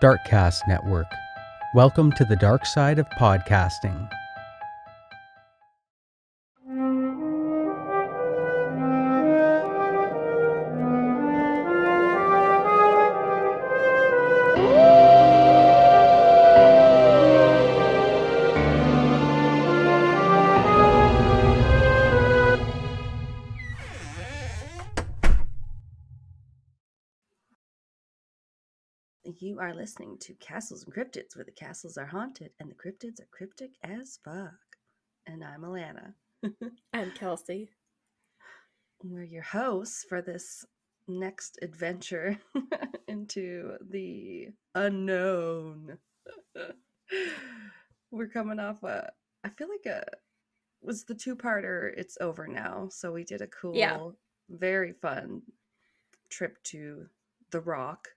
Darkcast Network. Welcome to the dark side of podcasting. You are listening to Castles and Cryptids, where the castles are haunted and the cryptids are cryptic as fuck. And I'm Alana. I'm Kelsey. We're your hosts for this next adventure into the unknown. We're coming off I feel like was the two-parter. It's over now. So we did a cool, very fun trip to the Rock.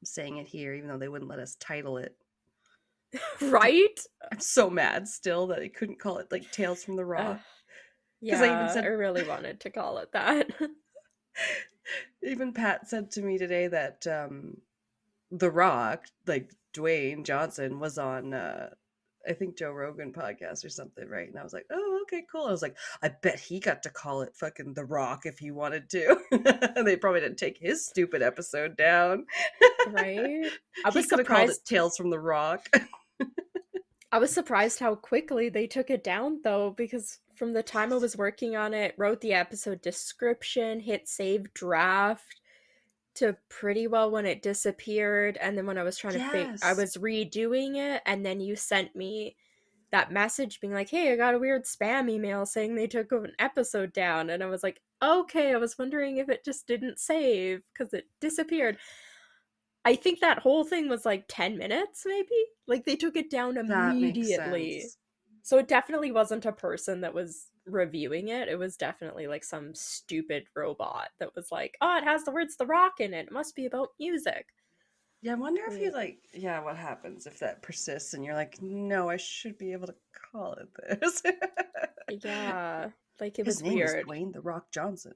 I'm saying it here, even though they wouldn't let us title it. Right? I'm so mad still that I couldn't call it like Tales from the Rock. Yeah, I really wanted to call it that. Even Pat said to me today that The Rock, like Dwayne Johnson, was on I think Joe Rogan podcast or something, right? And I was like, oh, okay, cool. I was like, I bet he got to call it fucking The Rock if he wanted to. They probably didn't take his stupid episode down. Right? He could have called it Tales from the Rock. I was surprised how quickly they took it down, though, because from the time I was working on it, wrote the episode description, hit save draft, to pretty well when it disappeared, and then when I was trying to I was redoing it, and then you sent me that message being like, hey, I got a weird spam email saying they took an episode down, and I was like, okay, I was wondering if it just didn't save because it disappeared. I think that whole thing was like 10 minutes, maybe? Like, they took it down immediately. So it definitely wasn't a person that was reviewing it. It was definitely like some stupid robot that was like, oh, it has the words The Rock in it. It must be about music. Yeah, I wonder if you what happens if that persists and you're like, no, I should be able to call it this. Yeah, like it His was name weird. is Dwayne The Rock Johnson.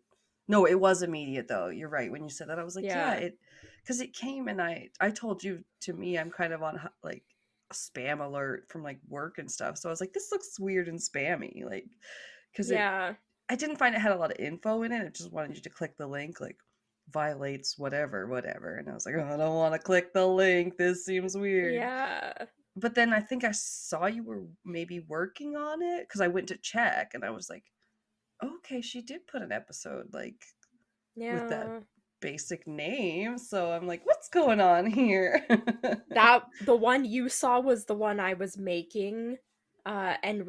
No, it was immediate though. You're right. When you said that, I was like, yeah, because it came and I told you, to me, I'm kind of on like a spam alert from like work and stuff. So I was like, this looks weird and spammy, like because I didn't find it had a lot of info in it. It just wanted you to click the link, like violates whatever. And I was like, oh, I don't want to click the link. This seems weird. Yeah. But then I think I saw you were maybe working on it because I went to check and I was like, okay, she did put an episode like with that basic name. So I'm like, what's going on here? The one you saw was the one I was making and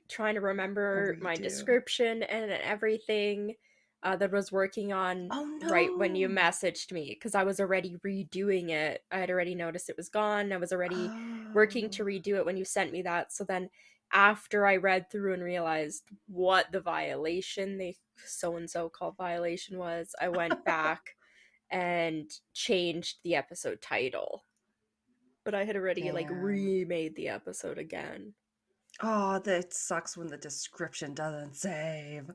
trying to remember my description and everything that was working on right when you messaged me, because I was already redoing it. I had already noticed it was gone. I was already working to redo it when you sent me that. So then after I read through and realized what the violation they so-and-so called violation was, I went back and changed the episode title. But I had already like remade the episode again. Oh, that sucks when the description doesn't save.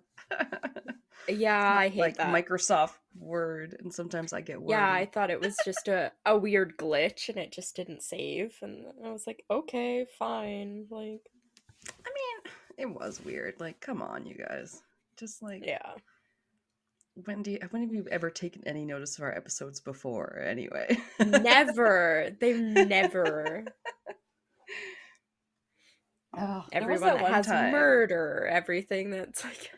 Yeah, I hate like that. Microsoft Word, and sometimes I get worried. Yeah, I thought it was just a weird glitch and it just didn't save, and I was like, okay, fine. Like, I mean, it was weird. Like, come on, you guys. Just like, yeah. When have you ever taken any notice of our episodes before? Anyway, Never. They've never. Everyone that has murder, everything that's like.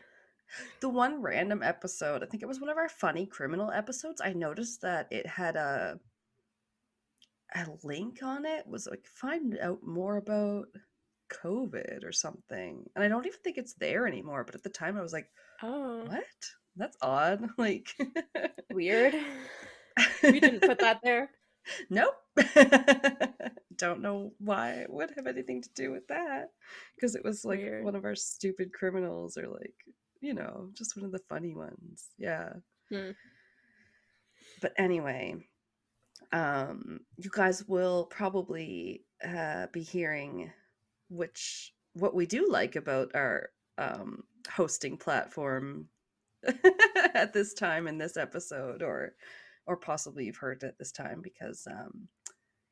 The one random episode, I think it was one of our funny criminal episodes, I noticed that it had a link on it. It was like, find out more about COVID or something. And I don't even think it's there anymore. But at the time I was like, oh, what? That's odd. Like, weird. We didn't put that there. Nope. Don't know why it would have anything to do with that. Because it was like one of our stupid criminals, or like, just one of the funny ones. Yeah. But anyway, you guys will probably be hearing what we do like about our hosting platform at this time in this episode, or possibly you've heard it this time, because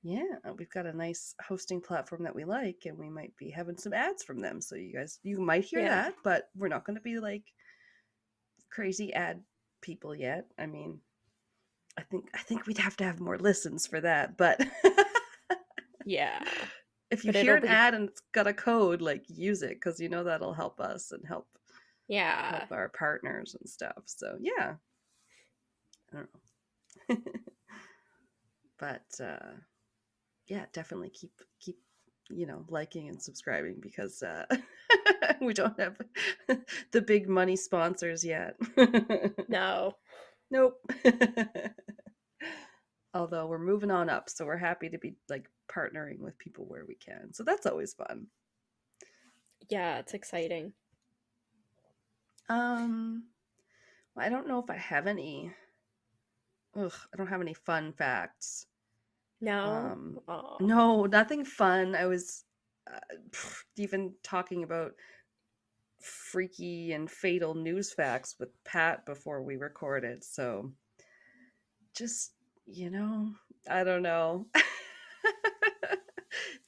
Yeah, we've got a nice hosting platform that we like, and we might be having some ads from them. So you might hear Yeah. that, but we're not going to be like crazy ad people yet. I mean, I think we'd have to have more listens for that, but Yeah. if you But hear it'll an be ad and it's got a code, like use it because that'll help us and yeah. help our partners and stuff. So yeah, I don't know, but yeah, definitely keep liking and subscribing because we don't have the big money sponsors yet. No. Nope. Although we're moving on up, so we're happy to be like partnering with people where we can. So that's always fun. Yeah, it's exciting. Um, I don't know if I have any. Ugh, I don't have any fun facts. No. Um, Oh. no, nothing fun. I was even talking about freaky and fatal news facts with Pat before we recorded. So just, you know, I don't know.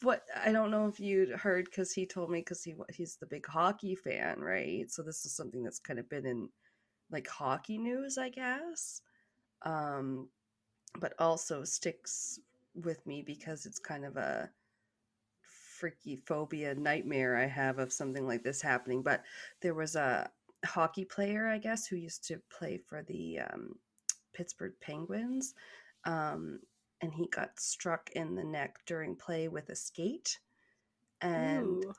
What I don't know if you'd heard because he told me because he's the big hockey fan, right? So this is something that's kind of been in like hockey news, I guess. Um, but also sticks with me because it's kind of a freaky phobia nightmare I have of something like this happening. But there was a hockey player, I guess, who used to play for the Pittsburgh Penguins. Um, and he got struck in the neck during play with a skate, and Ooh.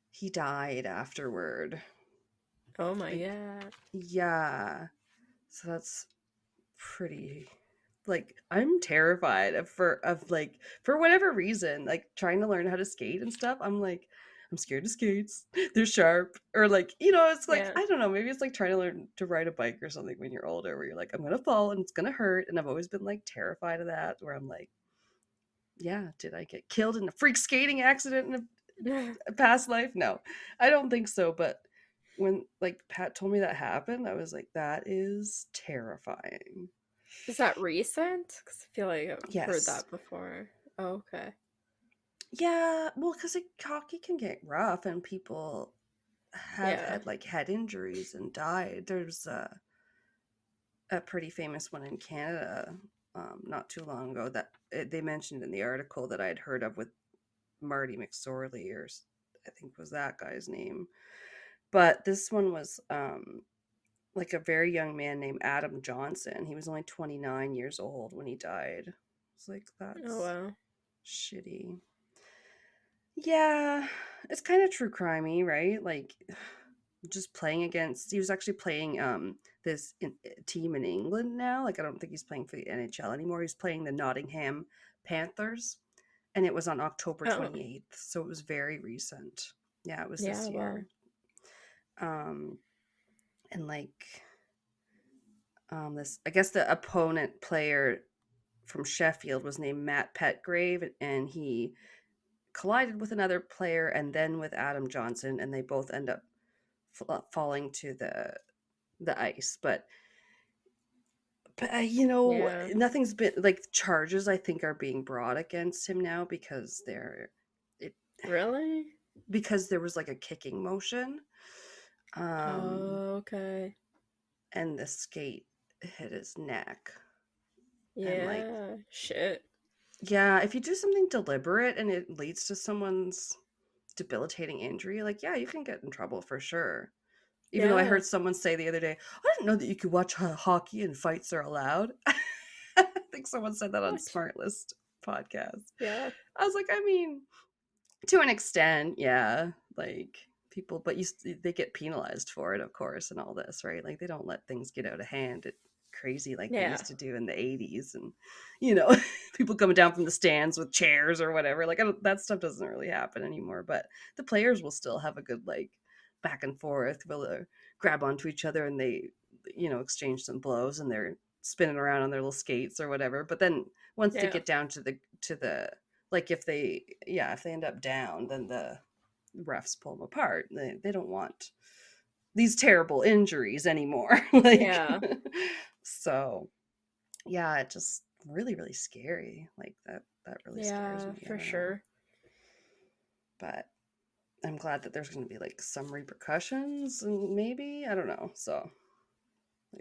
he died afterward. Oh my Like, god. yeah. So that's pretty, like, I'm terrified of like for whatever reason, like trying to learn how to skate and stuff. I'm like, I'm scared of skates. They're sharp. Or like, it's like, Yeah. I don't know, maybe it's like trying to learn to ride a bike or something when you're older where you're like, I'm gonna fall and it's gonna hurt. And I've always been like terrified of that, where I'm like, yeah, did I get killed in a freak skating accident in a past life? No, I don't think so. But when like Pat told me that happened, I was like, that is terrifying. Is that recent? Because I feel like I've heard Yes. that before. Oh, okay. Yeah, well, because hockey can get rough and people have Yeah. had like head injuries and died. There's a pretty famous one in Canada not too long ago that they mentioned in the article that I'd heard of with Marty McSorley, or I think was that guy's name. But this one was like a very young man named Adam Johnson. He was only 29 years old when he died. It's like, Oh that's wow. shitty. Yeah, it's kind of true crimey, right? Like just playing against. He was actually playing this team in England now. Like I don't think he's playing for the NHL anymore. He's playing the Nottingham Panthers, and it was on October Oh 28th, so it was very recent. Yeah, it was yeah. this Wow. year. Um, and like this, I guess the opponent player from Sheffield was named Matt Petgrave, and he collided with another player and then with Adam Johnson, and they both end up falling to the ice. But Yeah. nothing's been like charges. I think are being brought against him now because it Really? because there was like a kicking motion, um, Oh, okay. and the skate hit his neck, and like Yeah. Shit. yeah, if you do something deliberate and it leads to someone's debilitating injury, like yeah, you can get in trouble for sure. Even though I Yeah. heard someone say the other day, I didn't know that you could watch hockey and fights are allowed. I think someone said that on What? Smartlist podcast. Yeah. I was like, I mean, to an extent, yeah, like people, but they get penalized for it, of course, and all this, right? Like they don't let things get out of hand. Crazy like they Yeah. used to do in the 80s, and you know people coming down from the stands with chairs or whatever. Like that stuff doesn't really happen anymore, but the players will still have a good like back and forth, will grab onto each other, and they exchange some blows, and they're spinning around on their little skates or whatever. But then once they Yeah. get down to the like if they end up down, then the refs pull them apart. They don't want these terrible injuries anymore. Like Yeah. so yeah, it just really, really scary. Like that really scares Yeah, me. I for don't know. sure. But I'm glad that there's going to be like some repercussions, and maybe, I don't know. So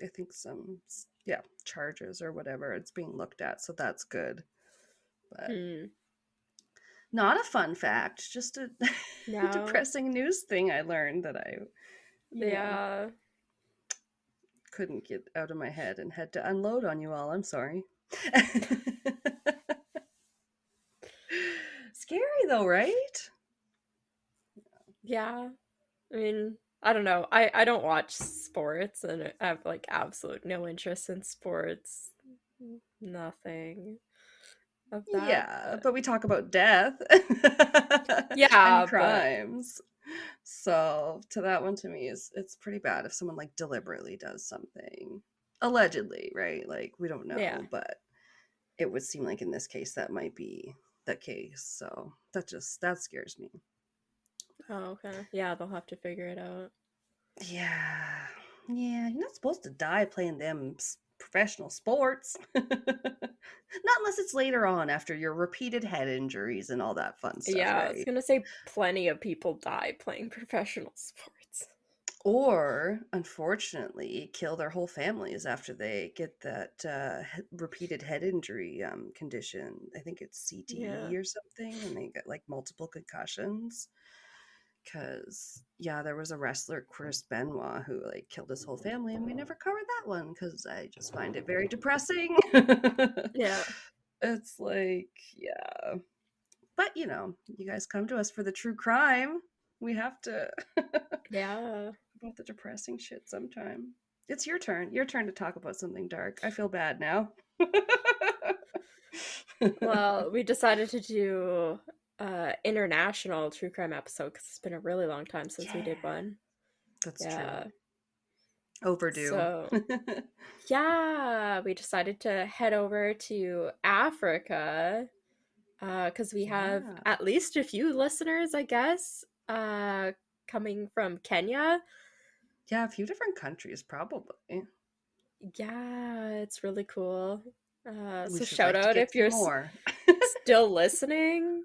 I think some, yeah, charges or whatever, it's being looked at. So that's good. But Hmm. not a fun fact, just a No. depressing news thing I learned that I, you know, Yeah. couldn't get out of my head and had to unload on you all. I'm sorry. Scary though, right? Yeah. I mean, I don't know. I don't watch sports and I have like absolute no interest in sports. Nothing of that, Yeah, but but we talk about death and yeah, but crimes. So to that one, to me, is it's pretty bad if someone like deliberately does something. Allegedly, right? Like we don't yeah. know, but it would seem like in this case that might be the case. So that scares me. Oh, okay. Yeah, they'll have to figure it out. Yeah. Yeah, you're not supposed to die playing them professional sports. Not unless it's later on after your repeated head injuries and all that fun stuff, Yeah, I was right? gonna say plenty of people die playing professional sports. Or, unfortunately, kill their whole families after they get that repeated head injury condition. I think it's Yeah. CTE or something, and they get like multiple concussions. Because, yeah, there was a wrestler, Chris Benoit, who like killed his whole family, and we never covered that one because I just find it very depressing. Yeah. It's like, yeah. But, you guys come to us for the true crime. We have to Yeah. about the depressing shit sometime. It's your turn. Your turn to talk about something dark. I feel bad now. Well, we decided to do international true crime episode because it's been a really long time since we Yeah, did one. that's true. Yeah. Overdue. So, yeah, we decided to head over to Africa because we have Yeah. at least a few listeners, I guess, coming from Kenya. Yeah, a few different countries, probably. Yeah, it's really cool. We So should shout like to out get if some you're more. still listening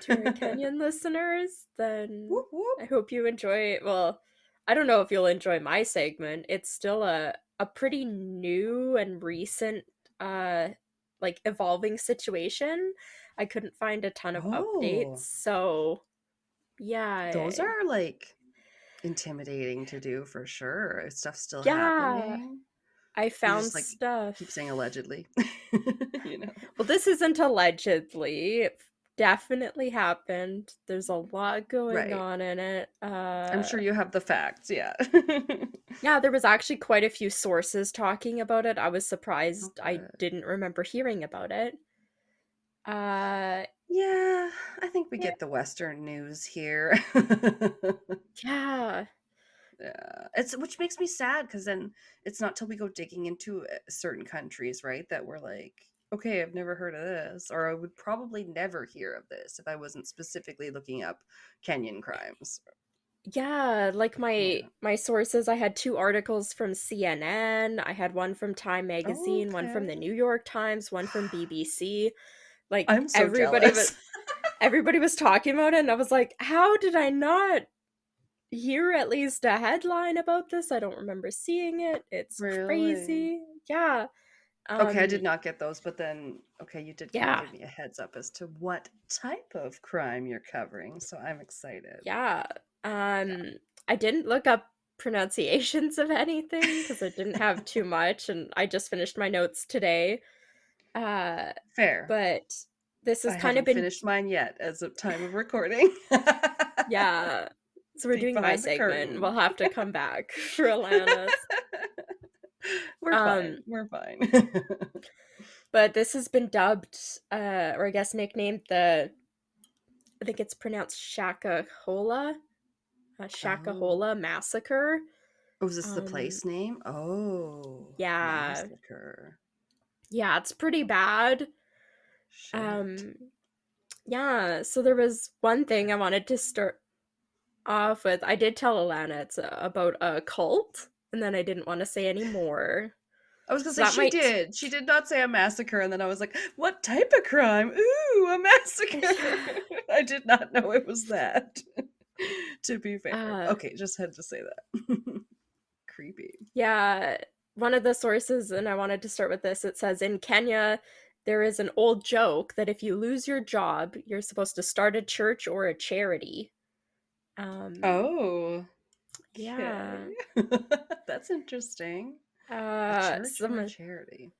to our Kenyan listeners, then Whoop whoop. I hope you enjoy. Well, I don't know if you'll enjoy my segment. It's still a pretty new and recent uh like evolving situation. I couldn't find a ton of updates, Oh, so those yeah. are like intimidating to do for sure. Stuff's still Yeah, happening. I You found just like keep saying stuff. allegedly. you know. Well, this isn't allegedly. It definitely happened. There's a lot going Right. on in it. I'm sure you have the facts, yeah. Yeah, there was actually quite a few sources talking about it. I was Oh, surprised I good. didn't remember hearing about it. Uh, Yeah, I think we yeah, get the Western news here. yeah, Yeah, it's which makes me sad because then it's not till we go digging into certain countries, right, that we're like, okay, I've never heard of this, or I would probably never hear of this if I wasn't specifically looking up Kenyan crimes. yeah. Like Yeah. my sources, I had two articles from CNN. I had one from Time Magazine, one from the Okay. New York Times, one from BBC. Like I'm so jealous. everybody was talking about it, and I was like, how did I not hear at least a headline about this? I don't remember seeing it. It's Really? crazy. Yeah. Okay, I Um, did not get those, but then okay, you did kind of yeah. give me a heads up as to what type of crime you're covering, so I'm excited. Yeah. Yeah. I didn't look up pronunciations of anything because I didn't have too much and I just finished my notes today. Uh, Fair. but this I has kind of haven't been finished mine yet as of time of recording. yeah. So we're Peek doing my behind the segment. curtain. We'll have to come back for Alana's. We're fine. Um, We're fine. but this has been dubbed, or I guess nicknamed I think it's pronounced Oh. Shakahola Massacre. Oh, is this the Um, place name? Oh, yeah, massacre. yeah, it's pretty bad. Shit. Um, yeah, so there was one thing I Okay. wanted to start off with. I did tell Alana it's about a cult, and then I didn't want to say any more. I was gonna So say that she might did. She did not say a massacre, and then I was like, "What type of crime? Ooh, a massacre!" I did not know it was that. To be fair, uh okay, just had to say that. Creepy. yeah, one of the sources, and I wanted to start with this, it says in Kenya there is an old joke that if you lose your job, you're supposed to start a church or a charity. Oh, okay. Yeah. That's interesting. A church or a Some charity?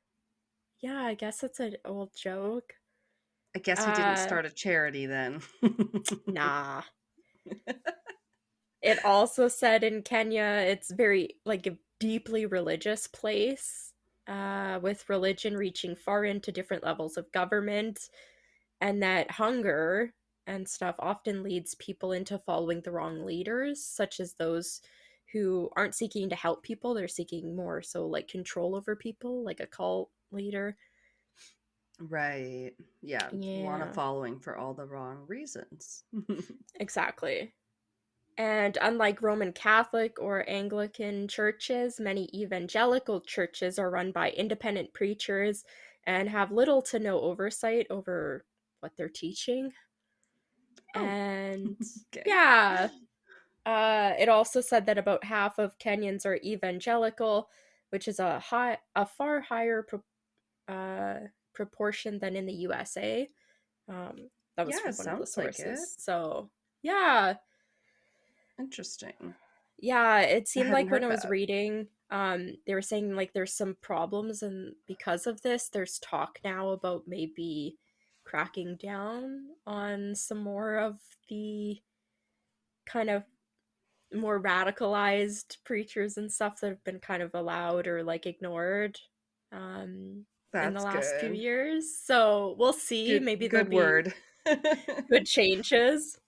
Yeah, I guess it's an old joke. I guess he didn't Uh start a charity then. nah. It also said in Kenya it's very like a deeply religious place, with religion reaching far into different levels of government, and that hunger and stuff often leads people into following the wrong leaders, such as those who aren't seeking to help people, they're seeking more so like control over people, like a cult leader. Right. Yeah. Want a Yeah, following for all the wrong reasons. exactly. And unlike Roman Catholic or Anglican churches, many evangelical churches are run by independent preachers and have little to no oversight over what they're teaching. Oh, And okay. yeah, it also said that about half of Kenyans are evangelical, which is a far higher proportion than in the USA. That was Yeah, from one of the sounds like it. sources. So yeah, Interesting. yeah, it I seemed hadn't like when heard I was that. reading, they were saying like there's some problems, and because of this, there's talk now about maybe cracking down on some more of the kind of more radicalized preachers and stuff that have been kind of allowed or like ignored in the That's last few good. years. So we'll see. Good Maybe there'll good be word. good changes.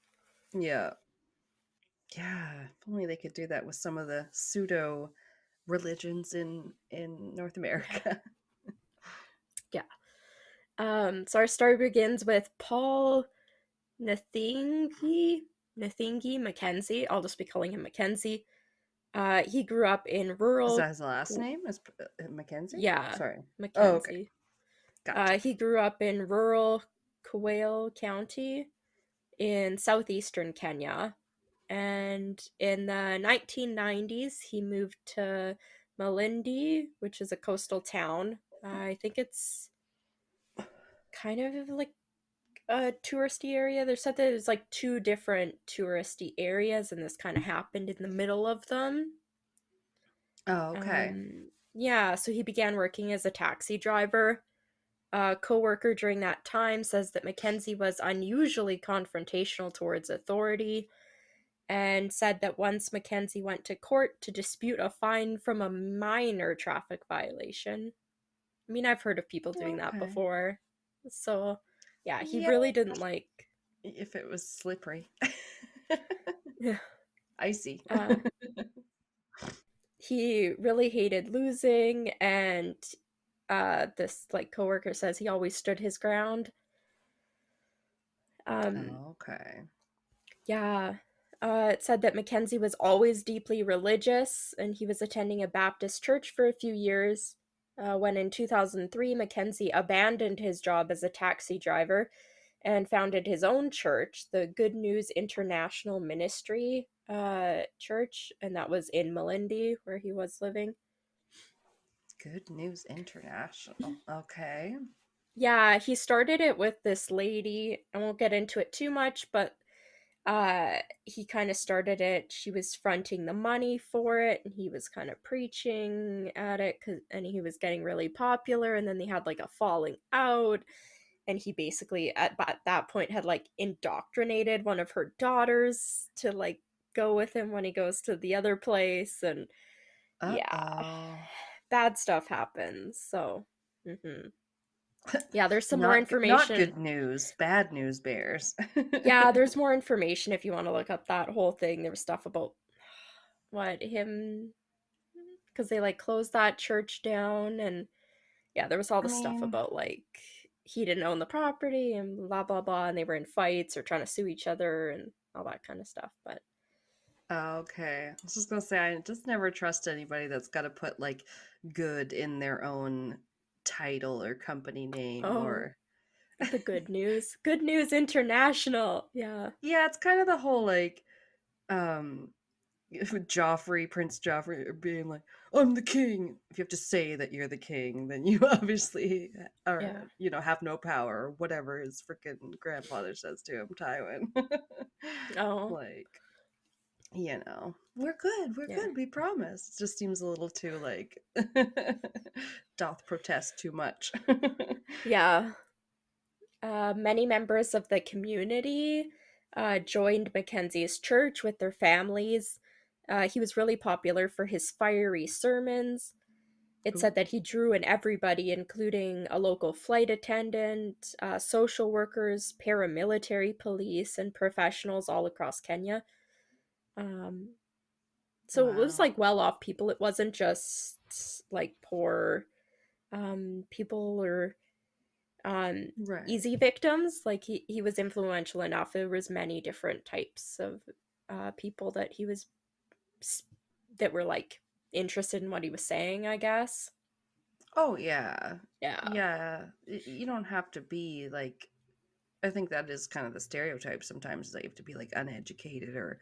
Yeah. Yeah. If only they could do that with some of the pseudo religions in North Yeah. America. Yeah. So our story begins with Paul Nathingi Mackenzie. I'll just be calling him Mackenzie. He grew up in Is rural, that his last name? Is Mackenzie? yeah, Sorry. Oh, okay. Mackenzie. Gotcha. He grew up in rural Kwale County in southeastern Kenya. And in the 1990s, he moved to Malindi, which is a coastal town. I think it's kind of like a touristy area. They said that there's like two different touristy areas, and this kind of happened in the middle of them. Oh, okay. Yeah, so he began working as a taxi driver. A coworker during that time says that Mackenzie was unusually confrontational towards authority, and said that once Mackenzie went to court to dispute a fine from a minor traffic violation. I mean, I've heard of people doing that Okay. before. So, yeah, he Yeah, really didn't like. if it was slippery. Yeah. Icy. Uh, he really hated losing, and this like coworker says he always stood his ground. Um, Okay. yeah. It said that Mackenzie was always deeply religious, and he was attending a Baptist church for a few years. When in 2003, Mackenzie abandoned his job as a taxi driver and founded his own church, the Good News International Ministry Church, and that was in Malindi, where he was living. Good News International. Okay. Yeah, he started it with this lady. I won't get into it too much, but he kind of started it. She was fronting the money for it, and he was kind of preaching at it, and he was getting really popular. And then they had like a falling out, and he basically at that point had like indoctrinated one of her daughters to like go with him when he goes to the other place, and yeah, Uh-oh. bad stuff happens. So, yeah, there's some more Not information. good news. Bad news bears. Yeah, there's more information if you want to look up that whole thing. There was stuff about what him, because they like closed that church down, and yeah, there was all I the stuff mean, about like he didn't own the property and blah blah blah, and they were in fights or trying to sue each other and all that kind of stuff. But Okay. I was just gonna say, I just never trust anybody that's got to put like good in their own title or company name Oh, or the good news. Good news international. Yeah. yeah, it's kind of the whole like um Prince Joffrey being like, I'm the king. If you have to say that you're the king, then you obviously Yeah. are, have no power or whatever his freaking grandfather says to him, Tywin. Oh, Like, we're yeah. good, we promise. It just seems a little too like doth protest too much. Yeah. Many members of the community joined Mackenzie's church with their families. He was really popular for his fiery sermons. It Ooh, said that he drew in everybody, including a local flight attendant, social workers, paramilitary police, and professionals all across Kenya. Um, so it was wow. like well off people. It wasn't just like poor people or um, Right. easy victims. Like he was influential enough. There was many different types of people that he was that were like interested in what he was saying, I guess. Oh yeah. Yeah. Yeah. You don't have to be like, I think that is kind of the stereotype sometimes, is that you have to be like uneducated or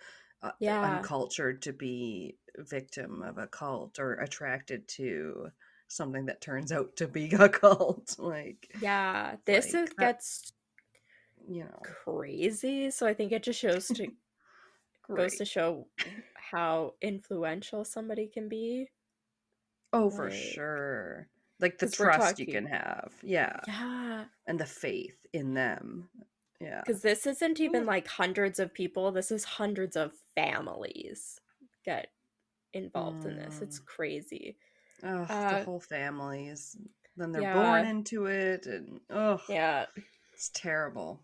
Yeah. uncultured to be a victim of a cult or attracted to something that turns out to be a cult. Yeah. This Like that, gets you know, crazy. So I think it just goes great. to show how influential somebody can be. Oh, for Like, sure. Like the because we're trust you can talking, have. Yeah. yeah, And the faith in them. Yeah. because this isn't even Ugh. like hundreds of people. This is hundreds of families get involved in this. It's Mm. crazy. Ugh, the Uh, whole families. Then they're born yeah, into it, and ugh, yeah. it's terrible.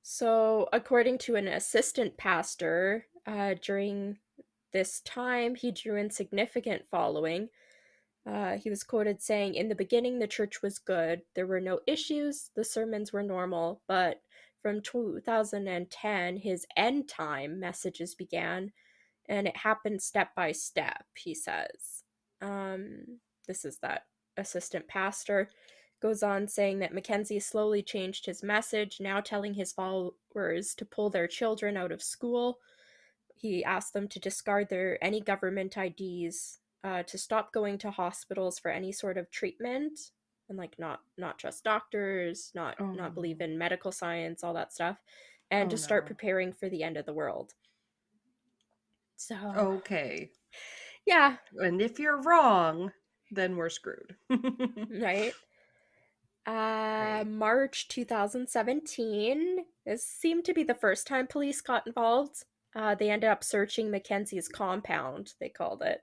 So, according to an assistant pastor, during this time, he drew in significant following. He was quoted saying, "In the beginning, the church was good. There were no issues. The sermons were normal. But from 2010, his end time messages began, and it happened step by step," he says. This is that assistant pastor. Goes on saying that Mackenzie slowly changed his message, now telling his followers to pull their children out of school. He asked them to discard their any government IDs, to stop going to hospitals for any sort of treatment, and like not trust doctors, not believe Oh, in medical science, all that stuff, and oh to start no. preparing for the end of the world. So Okay. yeah, And if you're wrong, then we're screwed. right. Great. March 2017. This seemed to be the first time police got involved. They ended up searching Mackenzie's compound, they called it,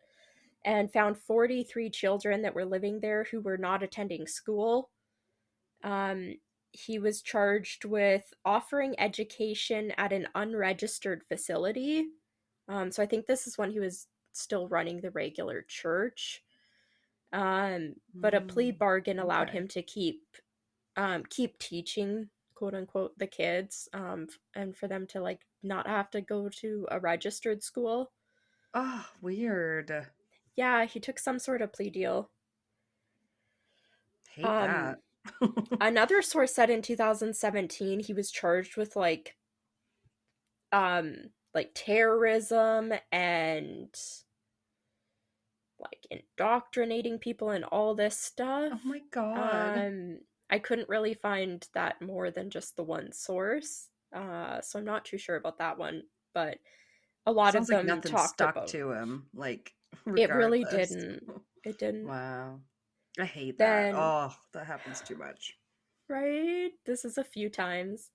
and found 43 children that were living there who were not attending school. Um, he was charged with offering education at an unregistered facility. So I think this is when he was still running the regular church. But a plea Mm, bargain allowed okay. him to keep teaching, quote unquote, the kids, and for them to like not have to go to a registered school. Oh, weird. Yeah, he took some sort of plea deal. Hate Um, that. Another source said in 2017 he was charged with like terrorism and like indoctrinating people and all this stuff. Oh my god. Um, I couldn't really find that more than just the one source. So I'm not too sure about that one, but a lot of Sounds like them nothing talked stuck about to him, like, it really regardless. didn't. It didn't. Wow. I hate that. Then, Oh, that happens too much. right? This is a few times.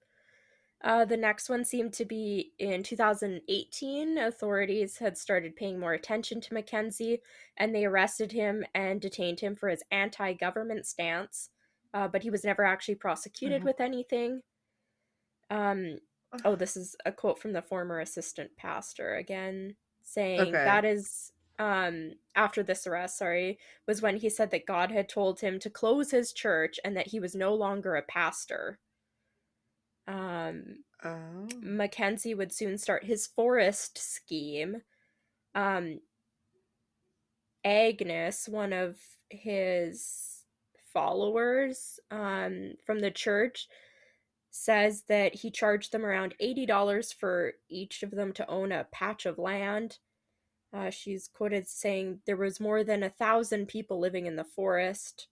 The next one seemed to be in 2018. Authorities had started paying more attention to Mackenzie, and they arrested him and detained him for his anti government stance. But he was never actually prosecuted Mhm. with anything. Um, Ugh. oh, this is a quote from the former assistant pastor again, saying Okay. that is, after this arrest, sorry, was when he said that God had told him to close his church and that he was no longer a pastor. Oh. Mackenzie would soon start his forest scheme. Um, Agnes, one of his followers from the church, says that he charged them around $80 for each of them to own a patch of land. She's quoted saying there was more than 1,000 people living in the forest.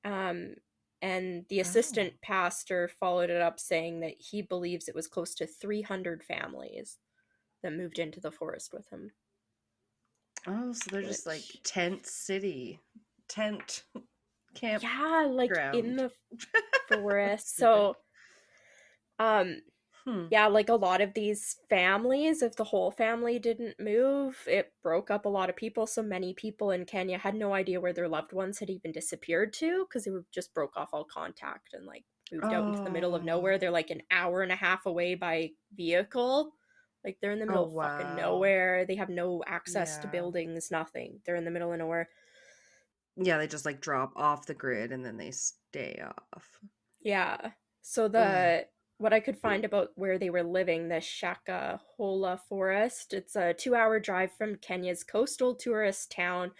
Um, and the Oh. assistant pastor followed it up saying that he believes it was close to 300 families that moved into the forest with him. Oh, so they're just like Which, tent city, tent yeah, like in campground. the forest. Stupid. So, um, Hmm. yeah, like a lot of these families, if the whole family didn't move, it broke up a lot of people. So many people in Kenya had no idea where their loved ones had even disappeared to because they were just broke off all contact and like moved out into the middle of Oh. nowhere. They're like an hour and a half away by vehicle. Like they're in the Oh, middle of fucking wow. nowhere. They have no access to Yeah. buildings, nothing. They're in the middle of nowhere. Yeah, they just like drop off the grid and then they stay off. Yeah. So Ugh. what I could find about where they were living, the Shakahola Forest, it's a 2-hour drive from Kenya's coastal tourist town,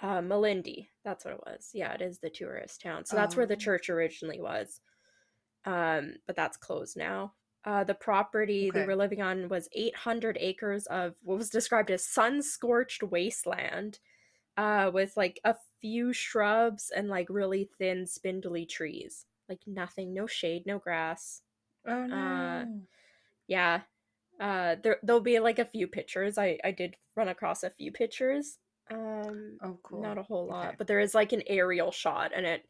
Malindi. That's what it was. Yeah, it is the tourist town. So that's where the Oh, church originally was. But that's closed now. The property they okay. were living on was 800 acres of what was described as sun-scorched wasteland, with like a few shrubs and like really thin, spindly trees. Like nothing, no shade, no grass. Oh Uh, no. yeah. There'll be like a few pictures. I did run across a few pictures. Oh, cool. Not a whole lot, Okay. but there is like an aerial shot, and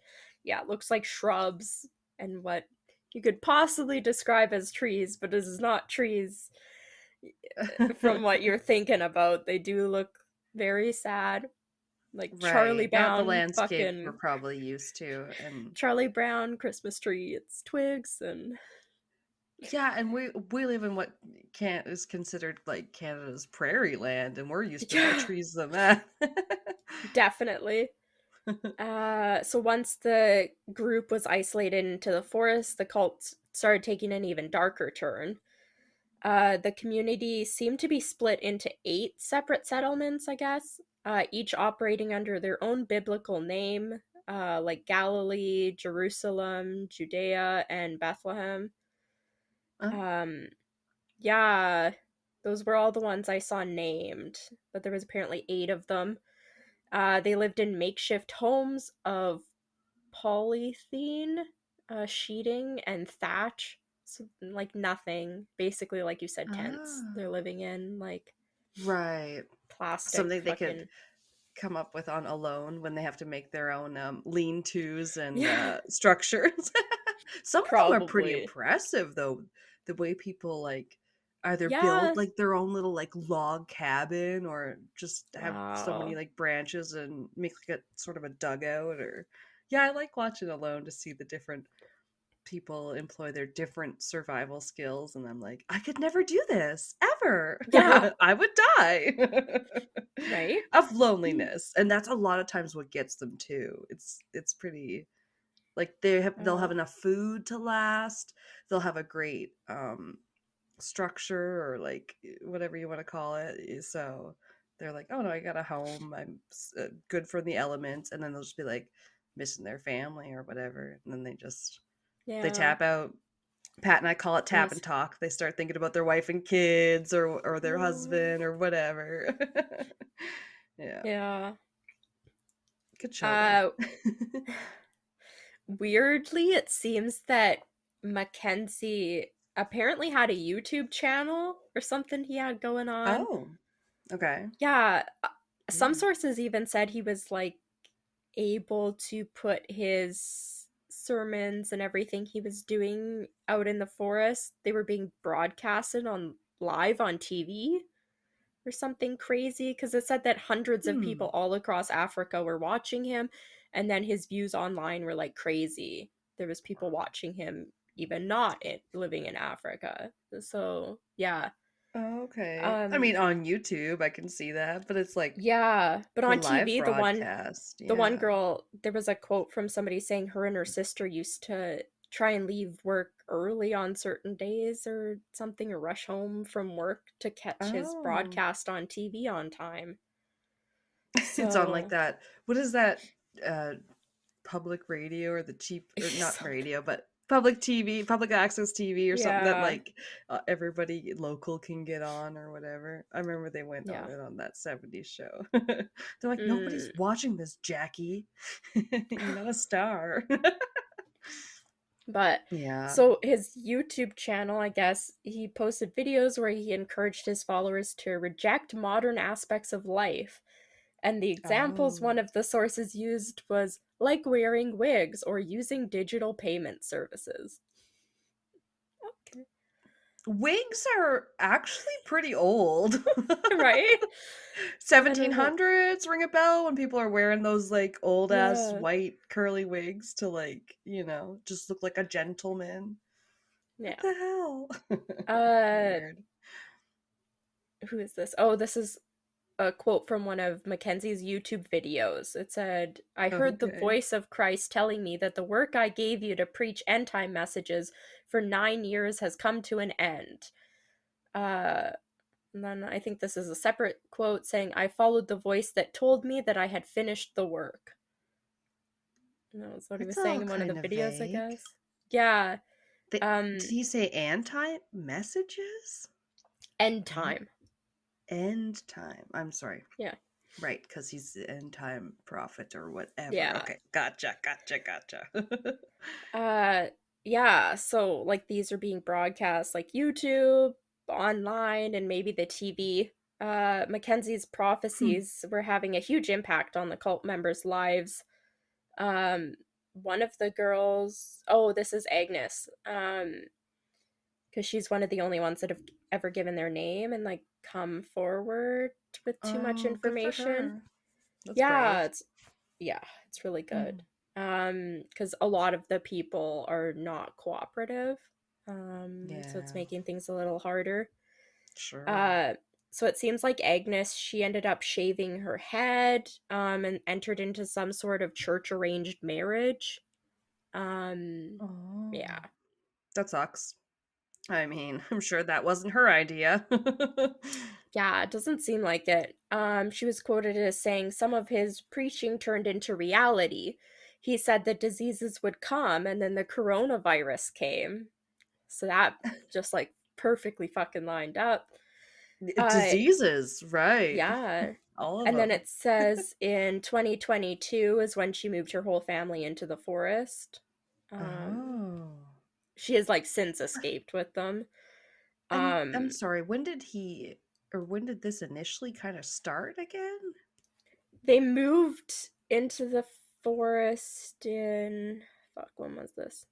yeah, it looks like shrubs and what you could possibly describe as trees, but this is not trees from what you're thinking about. They do look very sad, like Right. Not the landscape we're fucking probably used to. And Charlie Brown Christmas tree. It's twigs and yeah, and we live in what can is considered like Canada's prairie land, and we're used to more yeah, trees than that. definitely. So once the group was isolated into the forest, the cult started taking an even darker turn. The community seemed to be split into 8 separate settlements, I guess, each operating under their own biblical name, like Galilee, Jerusalem, Judea, and Bethlehem. Oh. Um, yeah, those were all the ones I saw named, but there was apparently 8 of them. They lived in makeshift homes of polythene sheeting and thatch. So, like nothing. Basically, like you said, tents. Ah. They're living in like Right. plastic Something they could fucking. come up with on alone when they have to make their own lean-tos and Yeah, structures. Some of them are pretty probably. impressive though. The way people like either build Yeah. like their own little like log cabin or just have so many Wow. like branches and make like a sort of a dugout or yeah, I like watching alone to see the different people employ their different survival skills and I'm like, I could never do this ever. Yeah. I would die Right. of loneliness. And that's a lot of times what gets them too. It's pretty like they'll have Oh. enough food to last. They'll have a great structure or like whatever you want to call it. So they're like, "Oh no, I got a home. I'm good for the elements." And then they'll just be like missing their family or whatever. And then they Yeah. tap out. Pat and I call it And tap and this. talk. They start thinking about their wife and kids or their Oh. husband or whatever. Yeah. Yeah. Good show though. Uh. Weirdly, it seems that Mackenzie apparently had a YouTube channel or something he had going on. Oh, okay. Yeah, some Weird. sources even said he was like able to put his sermons and everything he was doing out in the forest. They were being broadcasted on live on TV or something crazy because it said that hundreds of people Hmm. all across Africa were watching him, and then his views online were like crazy. There was people watching him even not living in Africa. So yeah, Okay. I um, mean, on YouTube, I can see that, but it's like yeah. But the on live TV, broadcast. the one Yeah. girl, there was a quote from somebody saying her and her sister used to try and leave work early on certain days or something, or rush home from work to catch his Oh. broadcast on TV on time. It's on like So, that. What is that? Uh, Public radio or the cheap, or not something. radio, but public TV, public access TV or something that Yeah, like everybody local can get on or whatever. I remember they went on yeah. it on that 70s show. They're like, nobody's Mm. watching this, Jackie. You're not a star. But Yeah. so his YouTube channel, I guess, he posted videos where he encouraged his followers to reject modern aspects of life. And the examples Oh. one of the sources used was like wearing wigs or using digital payment services. Okay. Wigs are actually pretty old. Right? And then, 1700s ring a bell when people are wearing those like old ass yeah, white curly wigs to like, just look like a gentleman. What yeah. the hell? Uh, Weird. who is this? Oh, this is a quote from one of Mackenzie's YouTube videos. It said, I heard the Okay. voice of Christ telling me that the work I gave you to preach end time messages for 9 years has come to an end. Uh, and then I think this is a separate quote saying, I followed the voice that told me that I had finished the work. And that was what he It's was all saying in one of the kind of videos, I vague. guess. Yeah. Did he say anti messages? End An- time. End time. I'm sorry. Yeah. Right, because he's the end time prophet or whatever. Yeah. Okay, gotcha. Uh, yeah, so like these are being broadcast like YouTube, online, and maybe the TV. Mackenzie's Hmm. prophecies were having a huge impact on the cult members' lives. Um, one of the girls, oh, this is Agnes, because she's one of the only ones that have ever given their name and like come forward with too much Oh, good for information. her. That's brave. Yeah, yeah, it's really good. Mm. Because a lot of the people are not cooperative. So it's Yeah, making things a little harder. sure. Uh, so it seems like Agnes, she ended up shaving her head, and entered into some sort of church arranged marriage. Um, Oh, yeah. that sucks. I mean, I'm sure that wasn't her idea. Yeah, it doesn't seem like it. She was quoted as saying some of his preaching turned into reality. He said that diseases would come, and then the coronavirus came. So that just like perfectly fucking lined up. Uh, Diseases, right. yeah. All of And then them. it says in 2022 is when she moved her whole family into the forest. Um, Oh. she has like since escaped with them. And I'm Um, sorry, when did this initially kind of start again? they moved into the forest in fuck, when was this?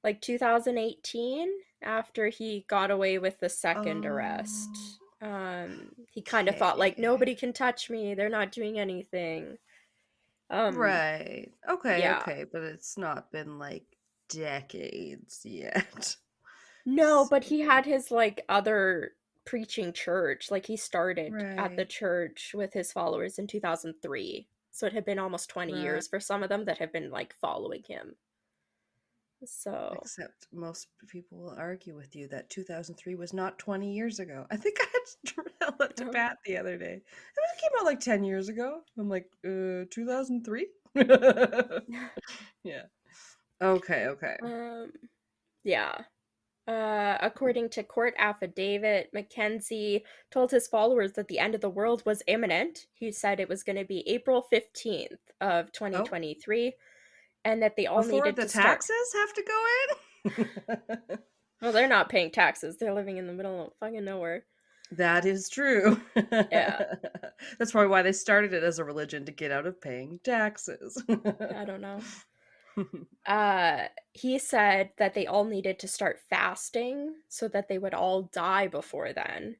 Like 2018 after he got away with the second Oh, arrest. He kind of thought like okay. nobody can touch me. They're not doing anything. Um, Right. Okay, yeah. okay, but it's not been like decades yet. No, but he So, had his like other preaching church. Like he started at the right. church with his followers in 2003. So it had been almost 20 Right. years for some of them that have been like following him. So, Except most people will argue with you that 2003 was not 20 years ago. I think I had to tell that to uh, Pat the other day. It came out like 10 years ago. I'm like, 2003? Yeah. Okay, okay. um, yeah. According to court affidavit, Mackenzie told his followers that the end of the world was imminent. He said it was going to be April 15th of Oh, 2023 and that they all before needed the to start. taxes have to go in? Well, they're not paying taxes. They're living in the middle of fucking nowhere. That is true. Yeah, That's probably why they started it as a religion to get out of paying taxes. I don't know. He said that they all needed to start fasting so that they would all die before then.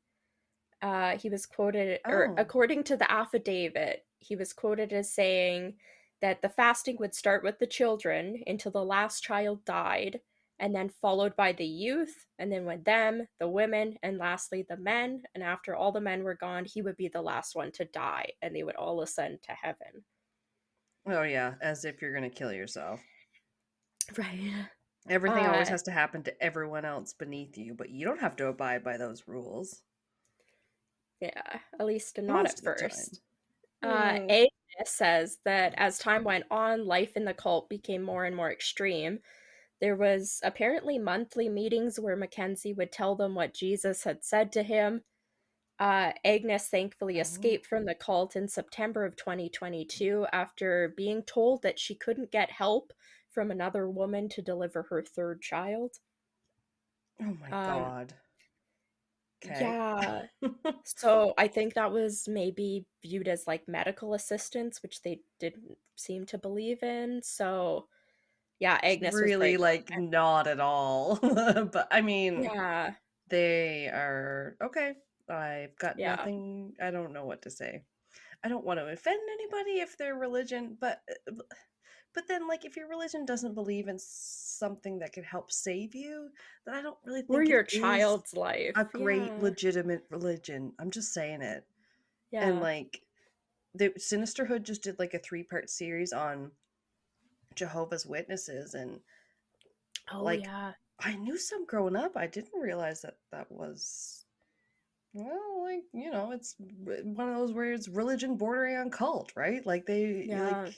He was quoted, or Oh, according to the affidavit, he was quoted as saying that the fasting would start with the children until the last child died, and then followed by the youth, and then with them, the women, and lastly the men. And after all the men were gone, he would be the last one to die, and they would all ascend to heaven. oh yeah, as if you're gonna kill yourself. Right. Everything always Uh, has to happen to everyone else beneath you, but you don't have to abide by those rules yeah, at least not most at of the time. first. Uh, Agnes says that as time went on, life in the cult became more and more extreme. There was apparently monthly meetings where Mackenzie would tell them what Jesus had said to him. Agnes thankfully oh, escaped from the cult in September of 2022 after being told that she couldn't get help from another woman to deliver her third child. oh my Um, God. Okay. yeah, so I think that was maybe viewed as like medical assistance, which they didn't seem to believe in. So yeah, Agnes was Really, pregnant. like, not at all. But I mean, Yeah, they are okay. I've got yeah. nothing. I don't know what to say. I don't want to offend anybody if their religion, but then like if your religion doesn't believe in something that could help save you, then I don't really Or think it your is child's life. a great Yeah, legitimate religion. I'm just saying it. And yeah. like the Sinisterhood just did like a 3-part series on Jehovah's Witnesses, and Oh, like yeah. I knew some growing up. I didn't realize that that was, well, like, it's one of those where it's religion bordering on cult, right? Like they like Yeah,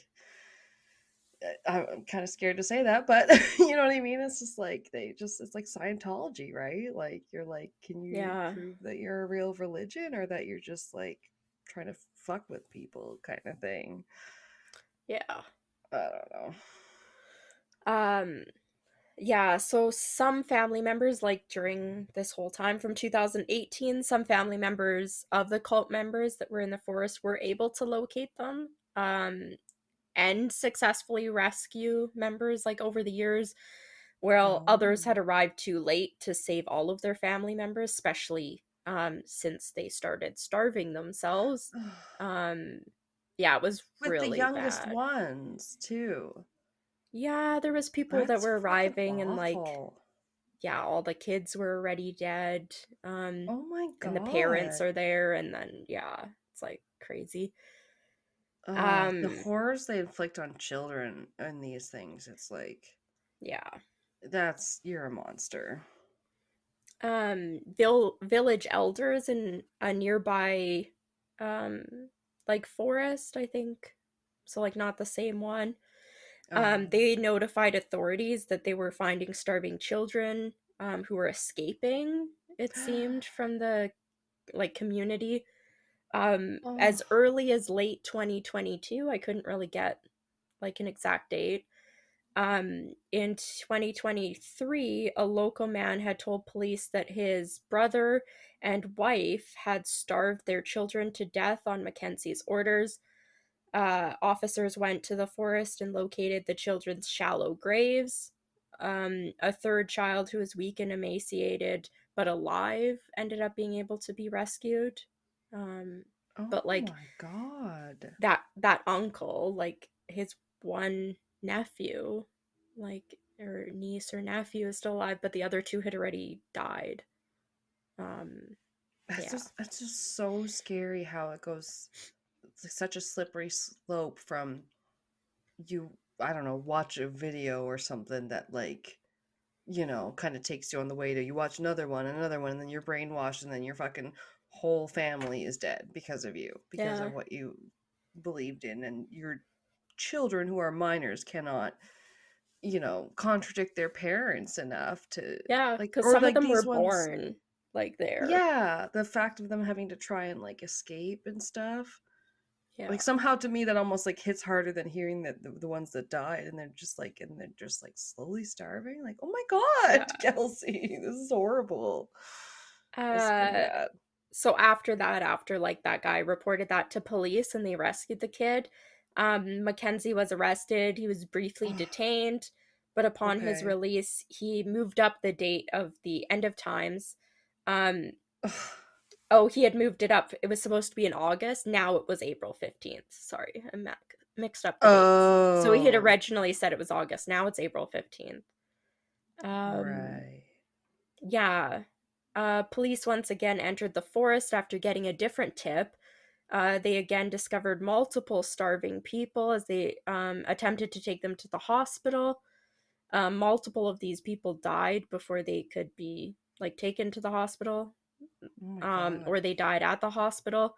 I'm kind of scared to say that, but you know what I mean? It's just like it's like Scientology, right? Like you're like, can you yeah, prove that you're a real religion or that you're just like trying to fuck with people kind of thing? yeah. I don't know. Um, yeah, so some family members, like during this whole time from 2018, some family members of the cult members that were in the forest were able to locate them. And successfully rescue members like over the years, while Oh. others had arrived too late to save all of their family members, especially since they started starving themselves. Um, yeah, it was With the really youngest bad. ones too. Yeah, there was people that That's were fucking arriving and like awful. yeah, all the kids were already dead. Oh my And the parents god. are there and then yeah, it's like crazy. The Um horrors they inflict on children in these things, it's like yeah. you're a monster. Village elders in a nearby um like forest, I think, so like not the same one. Oh. They notified authorities that they were finding starving children who were escaping, it seemed, from the like community Oh. as early as late 2022. I couldn't really get like an exact date. In 2023, a local man had told police that his brother and wife had starved their children to death on Mackenzie's orders. Officers went to the forest and located the children's shallow graves. A third child who was weak and emaciated but alive ended up being able to be rescued. Um, Oh but like my god. that uncle, like his one nephew, like or niece or nephew is still alive, but the other two had already died. Um, yeah, That's just so scary how it goes. It's like such a slippery slope from you, I don't know, watch a video or something that like, kind of takes you on the way to you watch another one, and then you're brainwashed, and then your fucking whole family is dead because of you, because yeah, of what you believed in, and your children who are minors cannot, contradict their parents enough to yeah. like, Because or some of like them were these ones. born like there. Yeah, the fact of them having to try and like escape and stuff. Yeah, Like somehow to me that almost like hits harder than hearing that the ones that died and they're just like slowly starving. Like, oh my god, yeah. Kelsey, this is horrible. That's pretty Uh, bad. so after that, after like that guy reported that to police and they rescued the kid, Mackenzie was arrested. He was briefly Oh, detained, but upon his okay. release, he moved up the date of the end of times. Um, Ugh. oh, he had moved it up. It was supposed to be in August. Now it was April 15th. Sorry, I mixed up the dates. So he had Oh, originally said it was August. Now it's April 15th. Um, right. yeah. Police once again entered the forest after getting a different tip. They again discovered multiple starving people as they attempted to take them to the hospital. Multiple of these people died before they could be like taken to the hospital, Oh my God. or they died at the hospital.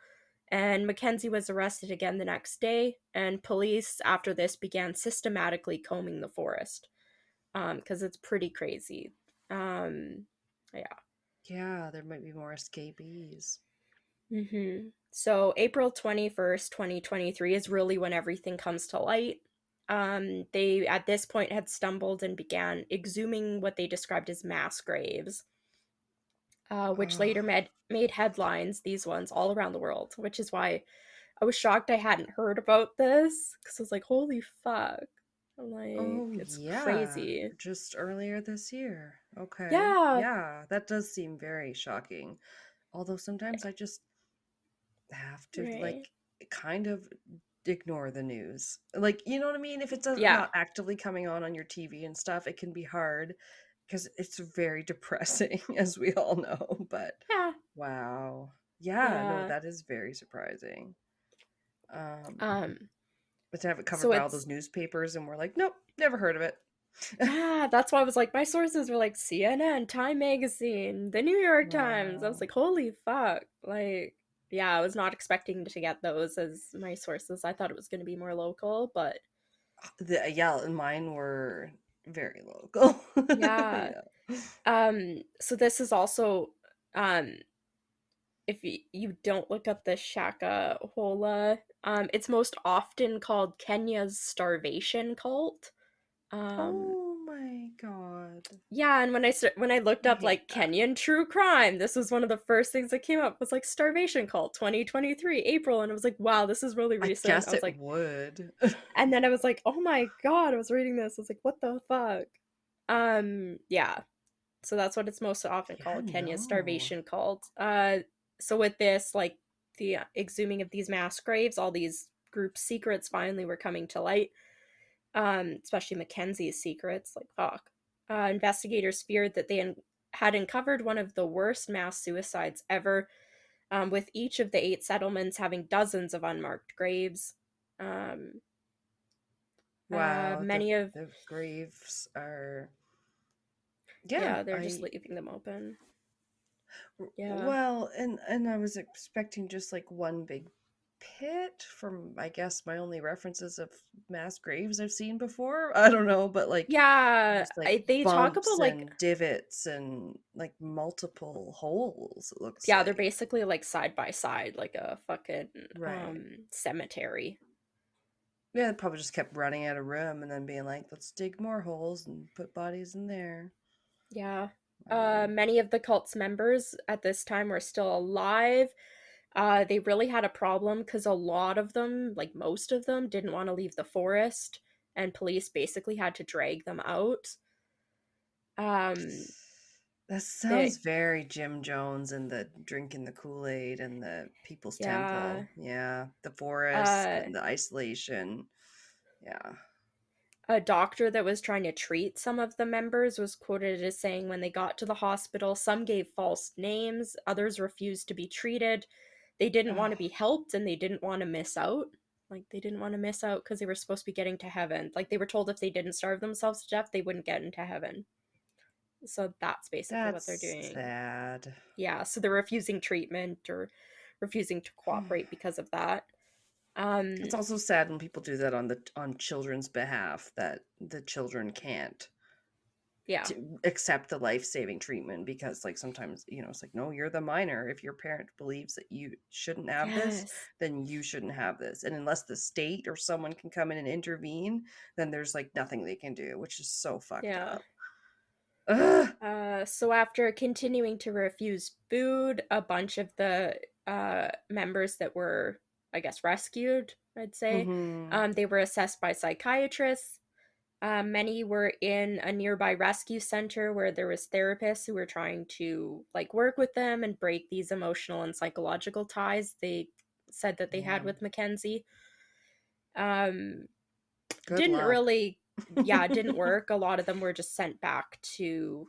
And Mackenzie was arrested again the next day, and police after this began systematically combing the forest, because it's pretty crazy. Yeah. Yeah, there might be more escapees. So April 21st, 2023 is really when everything comes to light. They at this point had stumbled and began exhuming what they described as mass graves, which Oh, later made headlines, these ones, all around the world, which is why I was shocked I hadn't heard about this, because I was like, holy fuck. I'm like, oh it's yeah, crazy. just earlier this year. Okay. Yeah, Yeah, that does seem very shocking. Although sometimes I just have to right. kind of ignore the news. Like, you know what I mean? If it's Yeah, not actively coming on your TV and stuff, it can be hard because it's very depressing, as we all know. But yeah, wow. Yeah, no, yeah. that is very surprising. Um, Um, but to have it covered so by all those it's newspapers and we're like, nope, never heard of it. Yeah, that's why I was like, my sources were like CNN, Time Magazine, the New York Times. I was Wow. like, holy fuck. Like, yeah, I was not expecting to get those as my sources. I thought it was going to be more local, but Yeah, mine were very local. yeah. Yeah. So this is also, um, if you don't look up the Shaka Hola, it's most often called Kenya's Starvation Cult. Um, Oh my God. Yeah, and when I looked I up hate like that. Kenyan true crime, this was one of the first things that came up was like Starvation Cult 2023 April, and I was like, wow, this is really I recent. I guess was it like, would. and then I was like, oh my god, I was reading this. I was like, what the fuck? Yeah. So that's what it's most often Yeah, called, Kenya's no. Starvation Cult. So with this, like the exhuming of these mass graves, all these group secrets finally were coming to light, especially Mackenzie's secrets. Like, fuck. Investigators feared that they had uncovered one of the worst mass suicides ever, with each of the 8 settlements having dozens of unmarked graves. Um, Wow, Many of, the graves are yeah, yeah, they're just I leaving them open. Yeah. well, and I was expecting just like one big pit from I guess my only references of mass graves I've seen before. I don't know, but like Yeah, just like they talk bumps about like, and divots and like multiple holes, it looks yeah, they're like. basically like side by side, like a fucking Right. cemetery. Yeah, they probably just kept running out of room and then being like, let's dig more holes and put bodies in there. Yeah. Wow. Many of the cult's members at this time were still alive. They really had a problem because a lot of them, like most of them, didn't want to leave the forest, and police basically had to drag them out. Um, That they, sounds very Jim Jones and the drinking the Kool-Aid and the People's yeah. Temple. Yeah, the forest Uh, and the isolation. Yeah. a doctor that was trying to treat some of the members was quoted as saying when they got to the hospital, some gave false names, others refused to be treated. They didn't want to be helped and they didn't want to miss out. Like, they didn't want to miss out because they were supposed to be getting to heaven. Like, they were told if they didn't starve themselves to death, they wouldn't get into heaven. So that's basically what they're That's doing. sad. Yeah, so they're refusing treatment or refusing to cooperate because of that. It's Um, also sad when people do that on children's behalf that the children can't yeah. to accept the life-saving treatment because like sometimes it's like no, you're the minor. If your parent believes that you shouldn't have this, Yes. then you shouldn't have this, and unless the state or someone can come in and intervene, then there's like nothing they can do, which is so fucked Yeah. up. Ugh. So after continuing to refuse food, a bunch of the members that were, I guess, rescued, I'd say, Mm-hmm. they were assessed by psychiatrists. Many were in a nearby rescue center where there was therapists who were trying to like work with them and break these emotional and psychological ties they said that they had Yeah, with Mackenzie. Um, good didn't luck. really, yeah, it didn't work. A lot of them were just sent back to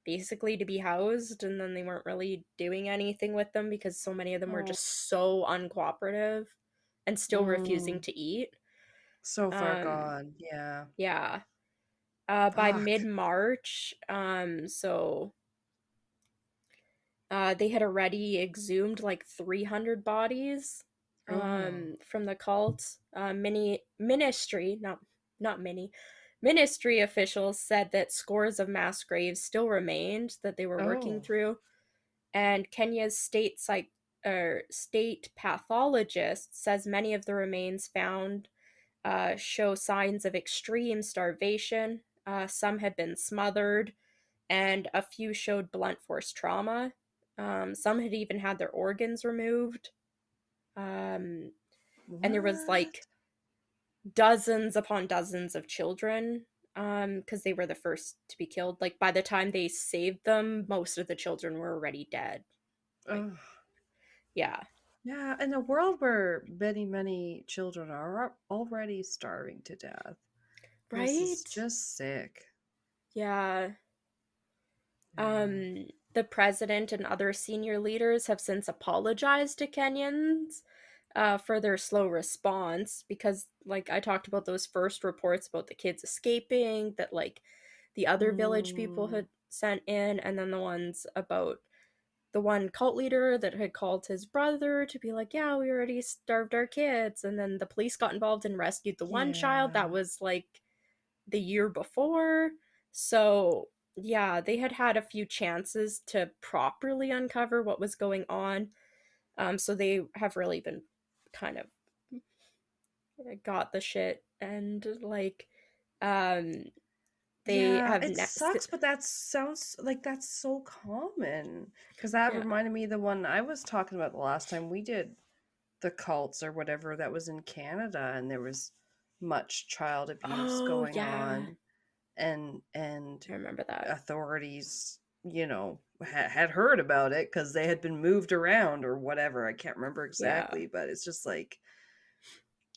basically to be housed, and then they weren't really doing anything with them because so many of them were Oh, just so uncooperative and still refusing mm, to eat. so far Um gone. Yeah. yeah. by Fuck. mid-March. They had already exhumed like 300 bodies Oh. from the cult. Ministry officials said that scores of mass graves still remained that they were working Oh. through, and Kenya's state pathologist says many of the remains found show signs of extreme starvation. Some had been smothered, and a few showed blunt force trauma. Some had even had their organs removed. And there was What? like dozens upon dozens of children because they were the first to be killed. Like by the time they saved them, most of the children were already dead. Like, Oh. yeah. Yeah, in a world where many, many children are already starving to death, this is Right? just sick. Yeah. Yeah. The president and other senior leaders have since apologized to Kenyans for their slow response because, like, I talked about those first reports about the kids escaping that, like, the other village people Mm, had sent in, and then the ones about the one cult leader that had called his brother to be like, yeah, we already starved our kids. And then the police got involved and rescued the one child that yeah. was like the year before. So, yeah, they had had a few chances to properly uncover what was going on. So they have really been kind of got the shit and like um they Yeah, have it next. sucks, but that sounds like that's so common. Because that Yeah. reminded me of the one I was talking about the last time we did the cults or whatever that was in Canada, and there was much child abuse Oh going yeah, on, and I remember that. authorities, had heard about it because they had been moved around or whatever. I can't remember Yeah. exactly, but it's just like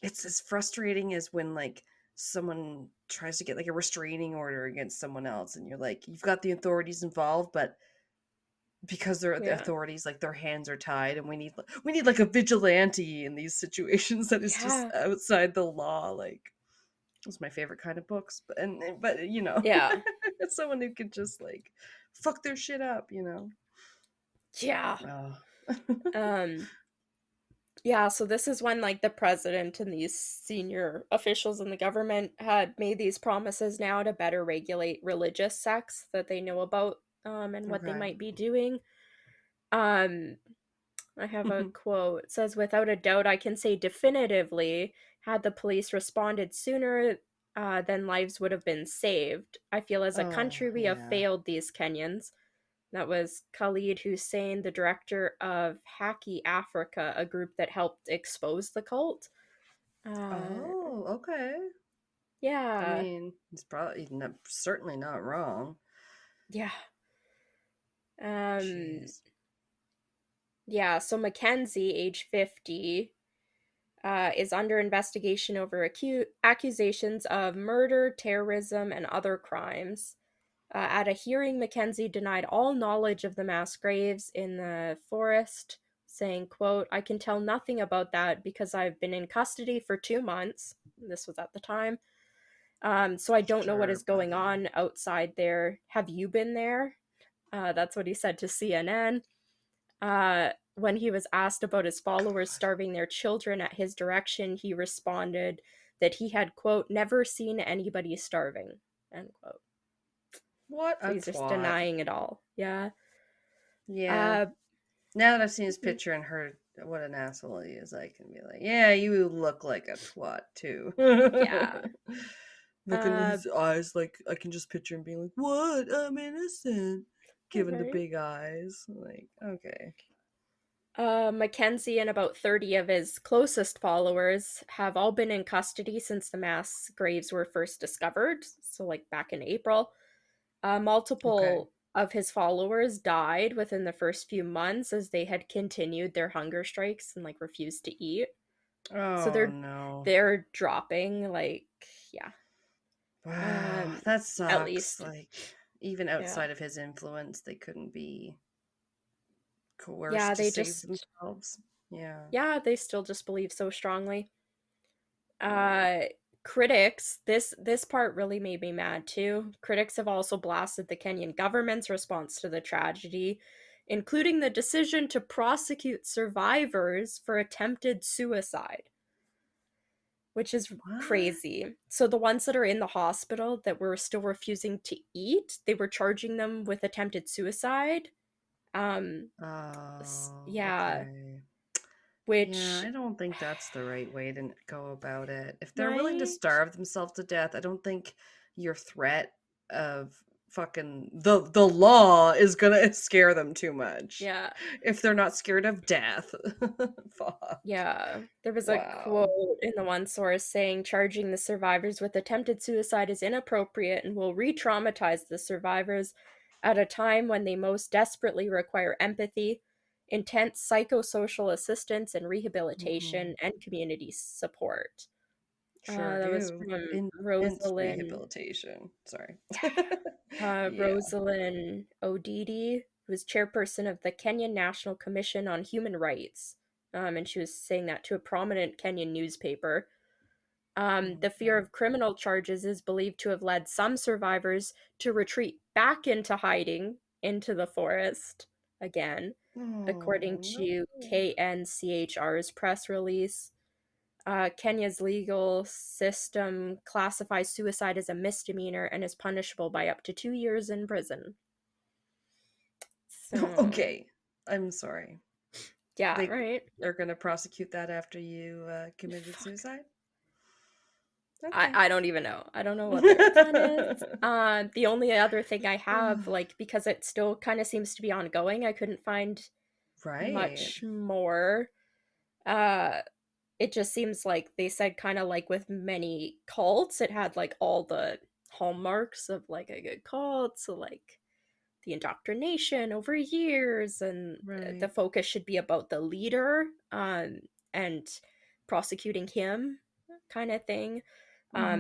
it's as frustrating as when like someone tries to get like a restraining order against someone else and you're like you've got the authorities involved, but because they're the Yeah. authorities, like their hands are tied, and we need like a vigilante in these situations that is just Yeah. outside the law. Like it's my favorite kind of books, but Yeah. it's someone who could just like fuck their shit up. Yeah. Oh. Um yeah, so this is when like the president and these senior officials in the government had made these promises now to better regulate religious sects that they know about and what they Okay. might be doing. Um I have a quote. It says, without a doubt, I can say definitively, had the police responded sooner, then lives would have been saved. I feel as a Oh country we have yeah. failed these Kenyans. That was Khalid Hussein, the director of Haki Africa, a group that helped expose the cult. Uh, Oh, okay. I yeah, mean, he's probably certainly not wrong. yeah. Um, Jeez. yeah, so Mackenzie, age 50, is under investigation over accusations of murder, terrorism, and other crimes. At a hearing, Mackenzie denied all knowledge of the mass graves in the forest, saying, quote, I can tell nothing about that because I've been in custody for 2 months. This was at the time. So I don't know what Sure, is going buddy. on outside there. Have you been there? That's what he said to CNN. When he was asked about his followers God, starving their children at his direction, he responded that he had, quote, never seen anybody starving, end quote. what So a he's just twat. denying it all. Yeah. Yeah. Uh, Now that I've seen his picture and heard what an asshole he is, I can be like, yeah, you look like a twat too. yeah. Look in Uh, his eyes, like I can just picture him being like, "What? I'm innocent." Giving the right. big eyes, like, okay. Mackenzie and about 30 of his closest followers have all been in custody since the mass graves were first discovered, so like back in April. Okay. Multiple of his followers died within the first few months as they had continued their hunger strikes and like refused to eat. So Oh no. they're dropping like yeah. Wow, Um that at sucks. least Like, even yeah. outside of his influence, they couldn't be Yeah, coerced to they save just themselves. Yeah. yeah, they still just believe so strongly. Mm. Uh critics, this part really made me mad too. Critics have also blasted the Kenyan government's response to the tragedy, including the decision to prosecute survivors for attempted suicide, which is What? crazy. So the ones that are in the hospital that were still refusing to eat, they were charging them with attempted suicide. Um Oh, yeah, okay. Yeah, which I don't think that's the right way to go about it. If they're willing to right? starve themselves to death, I don't think your threat of fucking the law is gonna scare them too much. Yeah. If they're not scared of death. Fuck. Yeah, there was a quote Wow. in the one source saying charging the survivors with attempted suicide is inappropriate and will re traumatize the survivors at a time when they most desperately require empathy, intense psychosocial assistance, and Mhm. rehabilitation and community support. Sure That was do. from Intense Rosalind. rehabilitation. Sorry. Yeah. Rosalind Odidi, who is chairperson of the Kenyan National Commission on Human Rights. And she was saying that to a prominent Kenyan newspaper. The fear Okay. of criminal charges is believed to have led some survivors to retreat back into hiding into the forest again, according Oh to no. KNCHR's press release. Kenya's legal system classifies suicide as a misdemeanor and is punishable by up to 2 years in prison. So, Okay. I'm sorry. yeah, They right. are going to prosecute that after you committed Fuck. suicide? I, Okay. I don't even know. I don't know what their plan is. The only other thing I have, like, because it still kind of seems to be ongoing, I couldn't find Right. much more. Uh, it just seems like they said kind of like with many cults, it had like all the hallmarks of like a good cult. So like the indoctrination over years, and the Right. focus should be about the leader, and prosecuting him, kind of thing.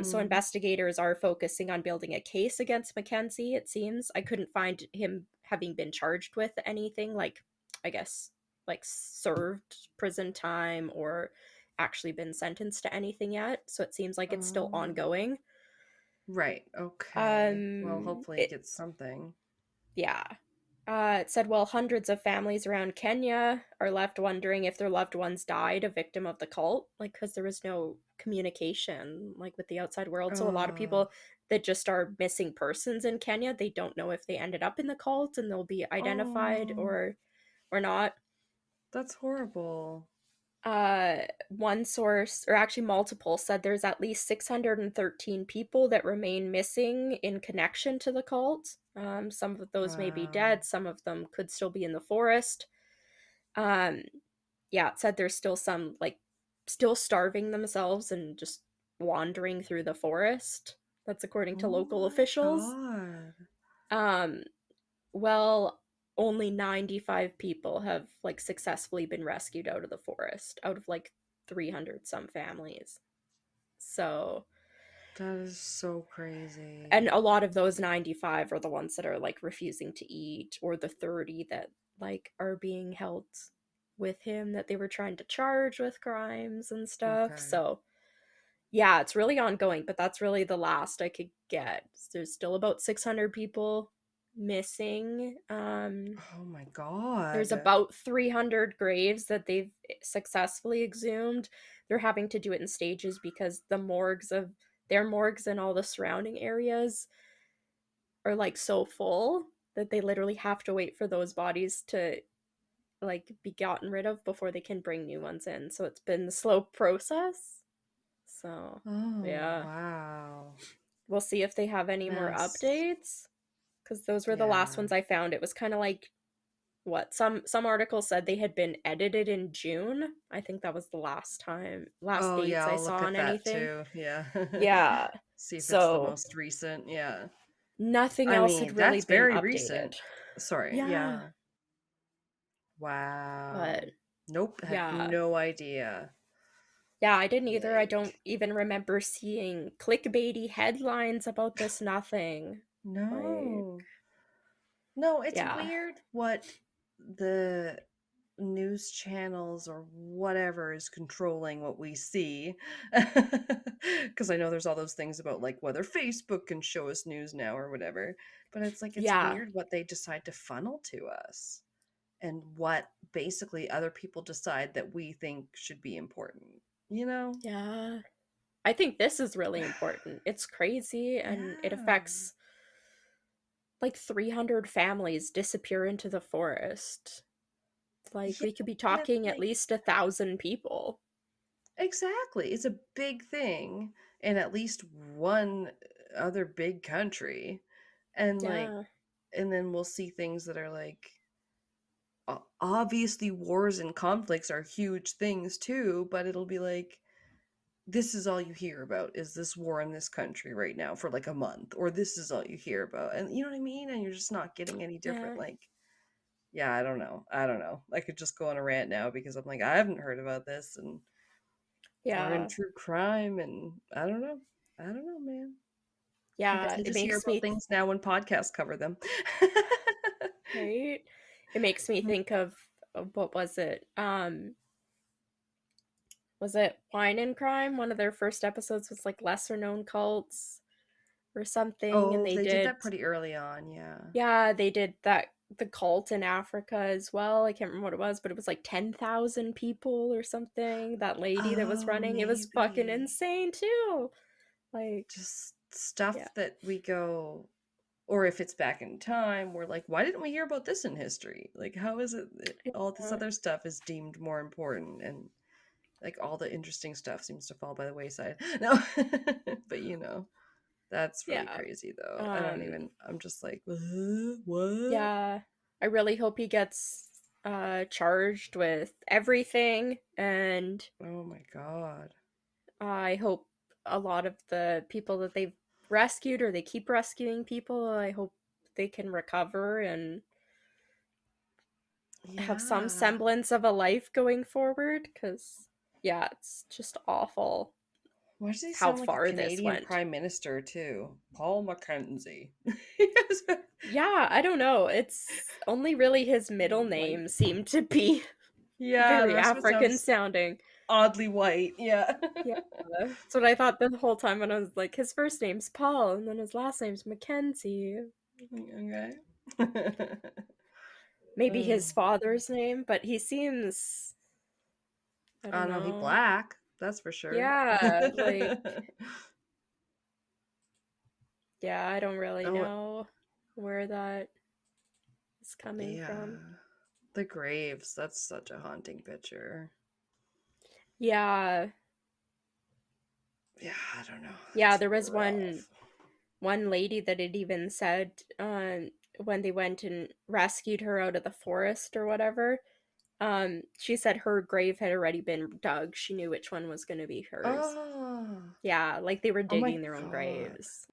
So Mm-hmm. investigators are focusing on building a case against Mackenzie. It seems I couldn't find him having been charged with anything like, I guess, like served prison time or actually been sentenced to anything yet. So it seems like it's still Oh. ongoing. Right. Okay. Well, Um, hopefully it it, gets something. yeah. It said, well, hundreds of families around Kenya are left wondering if their loved ones died a victim of the cult, like, because there was no communication, like, with the outside world. So a lot of Oh. people that just are missing persons in Kenya, they don't know if they ended up in the cult and they'll be identified Oh. or not. That's horrible. One source, or actually multiple, said there's at least 613 people that remain missing in connection to the cult. Some of those may be Wow. dead, some of them could still be in the forest. Um, yeah, it said there's still some, like, still starving themselves and just wandering through the forest. That's according to Oh local my officials. God. Um, well, only 95 people have like successfully been rescued out of the forest out of like 300 some families. So, That is so and crazy. a lot of those 95 are the ones that are like refusing to eat, or the 30 that like are being held with him that they were trying to charge with crimes and stuff. Okay. So, yeah, it's really ongoing, but that's really the last I could get. There's still about 600 people missing. Oh my There's God. about 300 graves that they've successfully exhumed. They're having to do it in stages because the morgues of their morgues and all the surrounding areas are like so full that they literally have to wait for those bodies to like be gotten rid of before they can bring new ones in. So it's been a slow process. So, Oh, yeah. wow. We'll see if they have any more That's, updates, cuz those were the last yeah. ones I found. It was kind of like what some articles said they had been edited in June. I think that was the last Oh, dates yeah, I I'll saw look on at that anything. too. Yeah. Yeah. See if it's the So most recent. Yeah. nothing I else mean, had really that's been very updated. recent. Sorry. Yeah. Yeah. But Wow. Nope, had yeah. no idea. Yeah, I didn't either. I don't Yikes. even remember seeing clickbaity headlines about this nothing. Like, No. No, it's yeah. weird what the news channels or whatever is controlling what we see. Because I know there's all those things about like whether Facebook can show us news now or whatever. But it's like it's Yeah. weird what they decide to funnel to us and what basically other people decide that we think should be important, you know? Yeah. I think this is really important. It's crazy and it Yeah. affects like 300 families disappear into the forest. Like Yeah, we could be and it's talking at like least 1,000 people. exactly. It's a big thing in at least one other big country. And like Yeah. and then we'll see things that are like obviously wars and conflicts are huge things too, but it'll be like this is all you hear about is this war in this country right now for like a month, or this is all you hear about. And you know what I mean? And you're just not getting any different. Yeah. Like, yeah, I don't know. I don't know. I could just go on a rant now because I'm like, I haven't heard about this. And we're in Yeah. true crime. And I don't know. I don't know, man. I guess Yeah. I It just hear makes about me things now when podcasts cover them. right. It makes me think of what was it Wine and Crime? One of their first episodes was like lesser known cults or something, and Oh, they did that pretty early on. Yeah. they did that the cult in Africa as well. I can't remember what it was, but it was like 10,000 people or something. That lady that was Oh, running, it was fucking maybe. insane too. Like, Just stuff yeah. that we go, or if it's back in time, we're like, why didn't we hear about this in history? Like, how is it that all this Yeah. other stuff is deemed more important and like all the interesting stuff seems to fall by the wayside? No, but that's really Yeah. crazy though. Um I'm just like, what? yeah. I really hope he gets charged with everything, and Oh my God. I hope a lot of the people that they've rescued or they keep rescuing people, I hope they can recover and have some Yeah. semblance of a life going forward, because yeah, it's just awful Why does he how sound like a far this Canadian went. prime minister too? Paul Mackenzie. Yeah, I don't know, it's only really his middle White. name seemed to be Yeah, the very rest of it African sounds sounding. oddly white. Yeah. Yeah, that's what I thought the whole time when I was like, his first name's Paul and then his last name's Mackenzie. Okay. Maybe Oh. his father's name, but he seems, I I don't know he know. black. That's for sure. Yeah, like, yeah, I don't really Oh know where that is coming yeah, from. the graves. That's such a haunting picture. Yeah, Yeah, I don't know. yeah, That's there was one rough. one lady that had even said when they went and rescued her out of the forest or whatever, she said her grave had already been dug. She knew which one was going to be hers. Oh, Yeah, like they were oh my digging their own God. graves.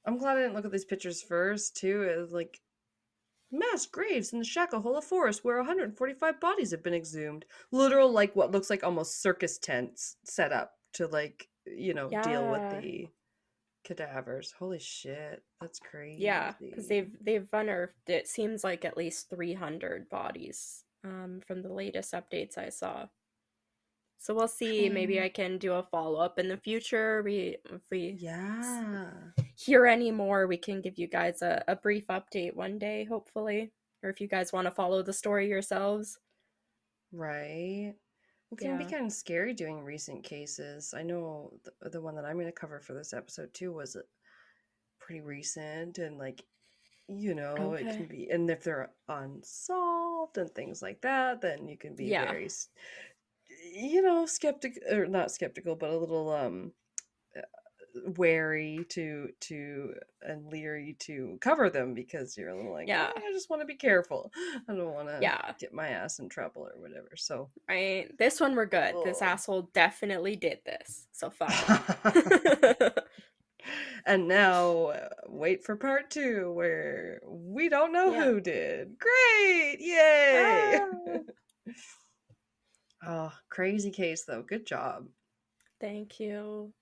I'm glad I didn't look at these pictures first too. It was like mass graves in the Shakahola forest where 145 bodies have been exhumed. Literal, like what looks like almost circus tents set up to like, deal with Yeah. the cadavers. Holy shit. That's Yeah, because crazy. they've unearthed, it seems like, at least 300 bodies from the latest updates I saw. So we'll I see. Maybe I mean, can do a follow up in the future. If we yeah. hear any more, we can give you guys a brief update one day, hopefully. Or if you guys want to follow the story yourselves. Right. It can be Yeah. kind of scary doing recent cases. I know the one that I'm going to cover for this episode too was pretty recent and like, it can Okay. be, and if they're unsolved and things like that, then you can be Yeah. very, skeptical or not skeptical, but a little wary to and leery to cover them because you're a little like, Yeah. I just want to be careful. I don't want to Yeah. get my ass in trouble or whatever. So, Right. This one we're good. This oh. asshole definitely did this. So fuck him. And now wait for part two where we don't know Yeah. who did. Great! Yay! Ah, Oh, crazy case though. Good job. thank you.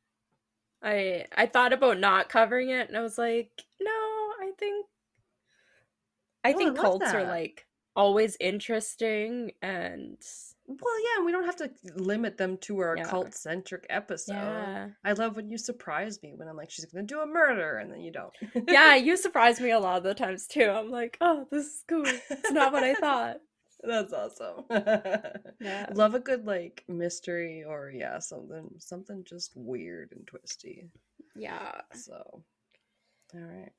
I thought about not covering it and I was like, no, I No, I think love cults are that. like always interesting and well, yeah, we don't have to limit them to our yeah. cult-centric episode. Yeah. I love when you surprise me when I'm like, she's gonna do a murder, and then you don't. Yeah, you surprise me a lot of the times too. I'm like, oh, this is cool. It's not what I thought. That's awesome. Yeah. Love a good like mystery or yeah, something just weird and twisty. Yeah. So, all right.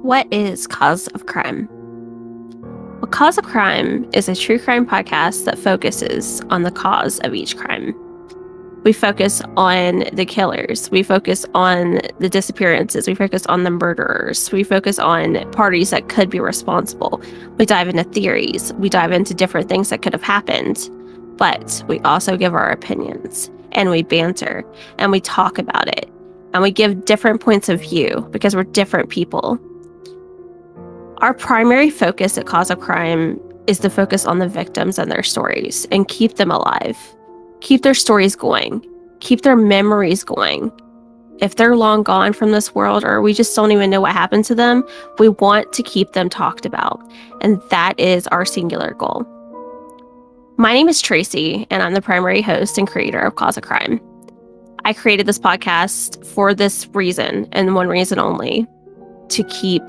What is Cause of Crime? Well, Cause of Crime is a true crime podcast that focuses on the cause of each crime. We focus on the killers. We focus on the disappearances. We focus on the murderers. We focus on parties that could be responsible. We dive into theories. We dive into different things that could have happened. But we also give our opinions, and we banter, and we talk about it, and we give different points of view because we're different people. Our primary focus at Cause of Crime is to focus on the victims and their stories and keep them alive. Keep their stories going. Keep their memories going. If they're long gone from this world or we just don't even know what happened to them, we want to keep them talked about. And that is our singular goal. My name is Tracy, and I'm the primary host and creator of Cause of Crime. I created this podcast for this reason and one reason only, to keep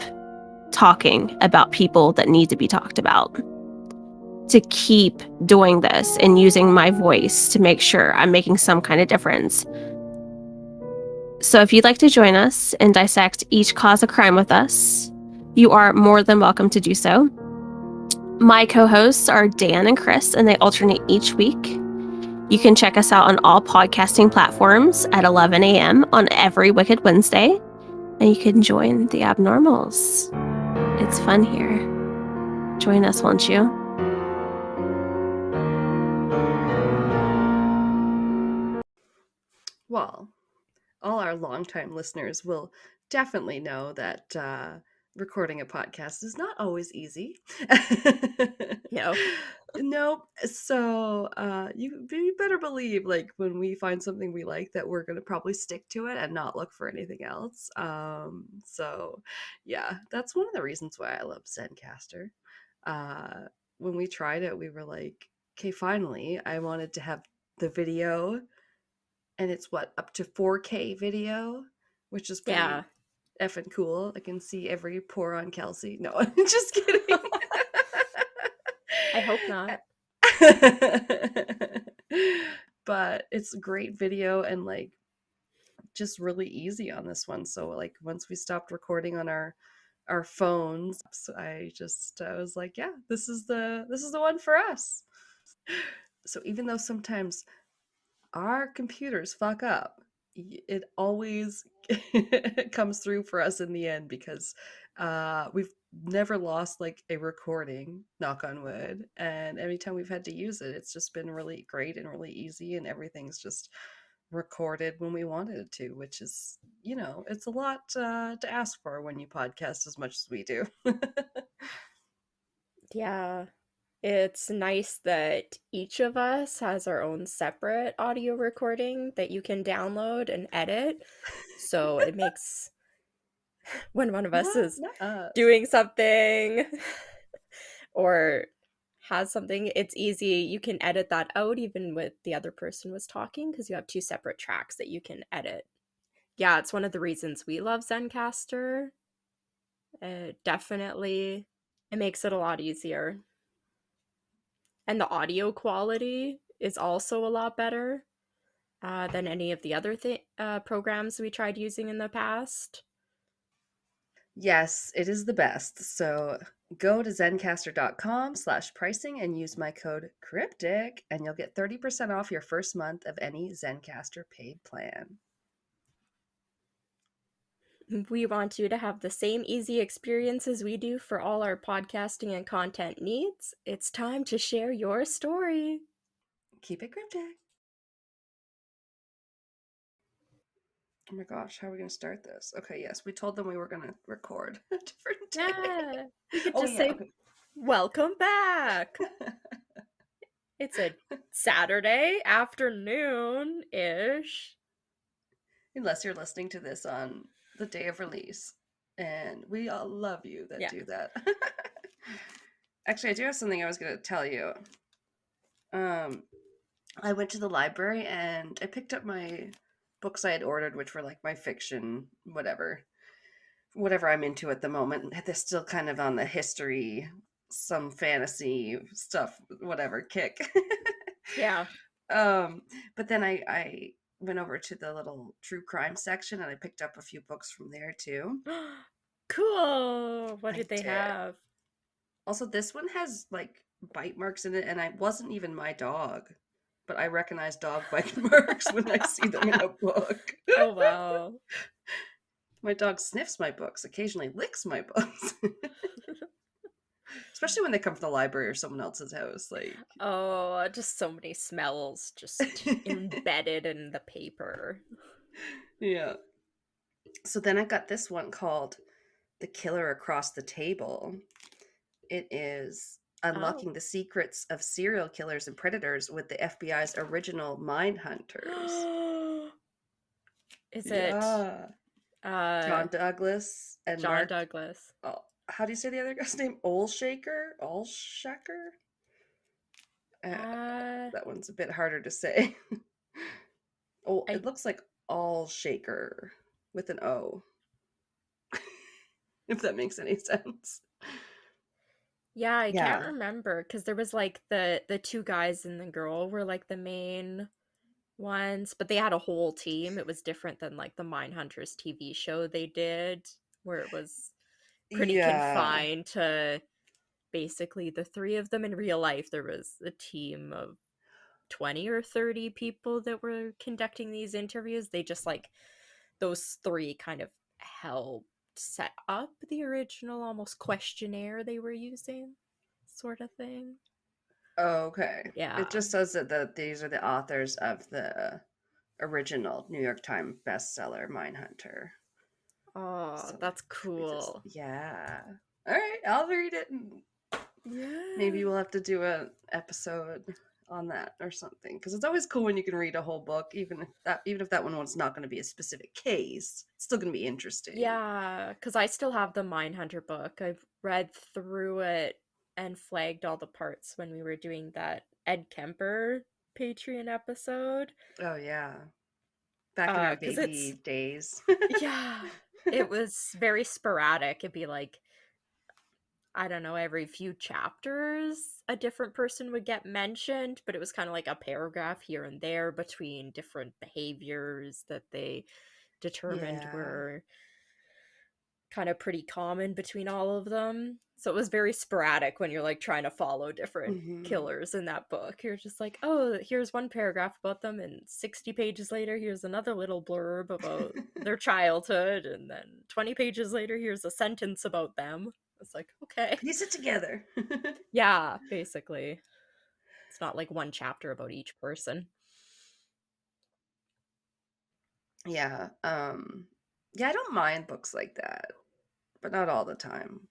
talking about people that need to be talked about, to keep doing this and using my voice to make sure I'm making some kind of difference. So if you'd like to join us and dissect each cause of crime with us, you are more than welcome to do so. My co-hosts are Dan and Chris, and they alternate each week. You can check us out on all podcasting platforms at 11 a.m. on every Wicked Wednesday, and you can join the Abnormals. It's fun here. Join us, won't you? Well, all our longtime listeners will definitely know that recording a podcast is not always easy. No. Nope. So you better believe, like, when we find something we like, that we're gonna probably stick to it and not look for anything else. So yeah, that's one of the reasons why I love Zencaster. When we tried it, we were like, okay, finally, I wanted to have the video, and it's what, up to 4K video, which is pretty Yeah. effing cool. I can see every pore on Kelsey. No, I'm just kidding. I hope not. But it's great video and like just really easy on this one. So like once we stopped recording on our phones, I was like, yeah, this is the one for us. So even though sometimes our computers fuck up, it always comes through for us in the end, because we've never lost like a recording, knock on wood, and every time we've had to use it, it's just been really great and really easy, and everything's just recorded when we wanted it to, which is, it's a lot to ask for when you podcast as much as we do. Yeah. It's nice that each of us has our own separate audio recording that you can download and edit. So it makes when one of us is Not us. doing something or has something, it's easy. You can edit that out even with the other person was talking because you have two separate tracks that you can edit. Yeah, it's one of the reasons we love Zencaster. Definitely, it makes it a lot easier. And the audio quality is also a lot better than any of the other programs we tried using in the past. Yes, it is the best. So go to zencaster.com/pricing and use my code cryptic, and you'll get 30% off your first month of any Zencaster paid plan. We want you to have the same easy experience as we do for all our podcasting and content needs. It's time to share your story. Keep it cryptic. Oh my gosh, how are we going to start this? Okay, yes, we told them we were going to record a different day. Yeah, we could Oh, just yeah, say, okay. welcome back. It's a Saturday afternoon-ish. Unless you're listening to this on the day of release. And we all love you that Yeah. do that. Actually, I do have something I was going to tell you. I went to the library and I picked up my books I had ordered, which were like my fiction, whatever I'm into at the moment. They're still kind of on the history, some fantasy stuff, whatever kick. Yeah. But then I went over to the little true crime section and I picked up a few books from there too. Cool. What I did they did. have? Also, this one has like bite marks in it, and I wasn't even my dog, but I recognize dog bite marks when I see them in a book. Oh, wow. My dog sniffs my books, occasionally licks my books. Especially when they come from the library or someone else's house. Like, oh, just so many smells just embedded in the paper. Yeah. So then I got this one called The Killer Across the Table. It is unlocking the secrets of serial killers and predators with the FBI's original Mind Hunters. Is it John Douglas and John Mark Douglas? Oh, how do you say the other guy's name? Olshaker? That one's a bit harder to say. It looks like Allshaker with an O. If that makes any sense. Yeah, I can't remember because there was like the two guys and the girl were like the main ones, but they had a whole team. It was different than like the Mindhunters TV show they did, where it was pretty confined to basically the three of them. In real life, there was a team of 20 or 30 people that were conducting these interviews. They just like those three kind of helped set up the original almost questionnaire they were using, sort of thing. Okay. Yeah. It just says that these are the authors of the original New York Times bestseller Mindhunter. Oh, so that's cool. Yeah. All right, I'll read it. Maybe we'll have to do an episode on that or something, because it's always cool when you can read a whole book, even if that one was not going to be a specific case. It's still going to be interesting. Yeah, because I still have the Mindhunter book. I've read through it and flagged all the parts when we were doing that Ed Kemper Patreon episode. Oh yeah, back in our baby days. Yeah, it was very sporadic. It'd be like, I don't know, every few chapters a different person would get mentioned, but it was kind of like a paragraph here and there between different behaviors that they determined were kind of pretty common between all of them. So it was very sporadic when you're like trying to follow different killers in that book. You're just like, oh, here's one paragraph about them, and 60 pages later here's another little blurb about their childhood, and then 20 pages later here's a sentence about them. It's like, okay, piece it together. Yeah, basically. It's not like one chapter about each person. Yeah. Yeah, I don't mind books like that, but not all the time.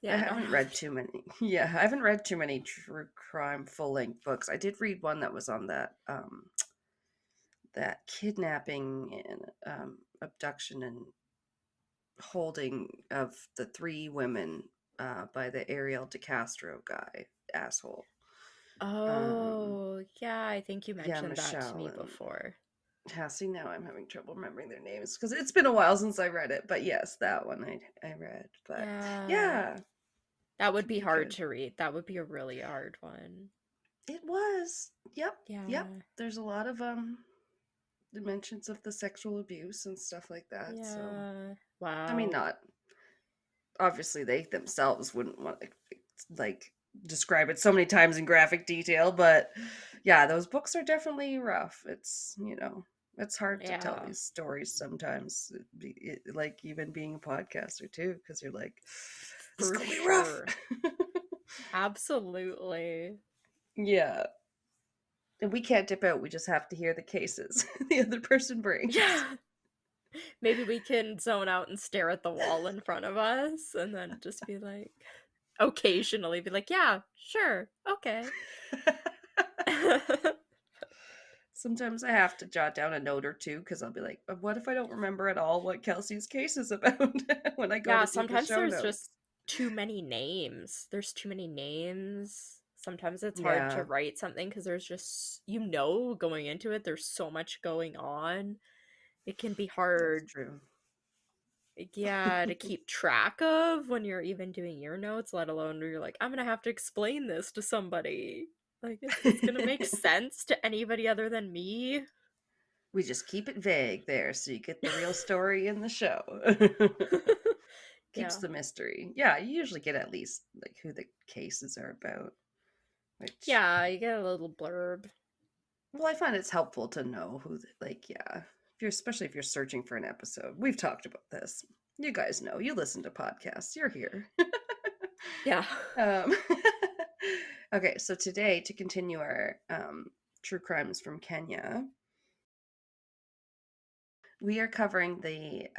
Yeah, I haven't read too many. Yeah, I haven't read too many true crime full-length books. I did read one that was on that kidnapping and abduction and holding of the three women by the Ariel DeCastro guy, asshole. Oh, yeah, I think you mentioned Michelle that to me before. Yeah, see, now I'm having trouble remembering their names because it's been a while since I read it. But yes, that one I read. But yeah. That would be hard to read. That would be a really hard one. It was. Yep. Yeah. Yep. There's a lot of dimensions of the sexual abuse and stuff like that. Yeah. So Wow. I mean, not obviously they themselves wouldn't want to like describe it so many times in graphic detail, but yeah, those books are definitely rough. It's, it's hard to tell these stories sometimes, like even being a podcaster too, because you're like, this could be rough. Absolutely. Yeah. And we can't dip out. We just have to hear the cases the other person brings. Yeah. Maybe we can zone out and stare at the wall in front of us and then just be like, occasionally be like, yeah, sure, okay. Sometimes I have to jot down a note or two because I'll be like, what if I don't remember at all what Kelsey's case is about when I go to do the sometimes show there's notes? just too many names. There's too many names. Sometimes it's hard to Yeah, write something because there's just, going into it, there's so much going on. It can be that's hard, true. yeah, to keep track of when you're even doing your notes, let alone where you're like, I'm gonna have to explain this to somebody. Like, is this gonna make sense to anybody other than me? We just keep it vague there so you get the real story in the show. Keeps Yeah. the mystery. Yeah, you usually get at least like who the cases are about. Which, Yeah, you get a little blurb. well, I find it's helpful to know who, like, yeah, if you're especially if you're searching for an episode. We've talked about this. You guys know. You listen to podcasts. You're here. Yeah. um, okay, so today to continue our true crimes from Kenya, we are covering the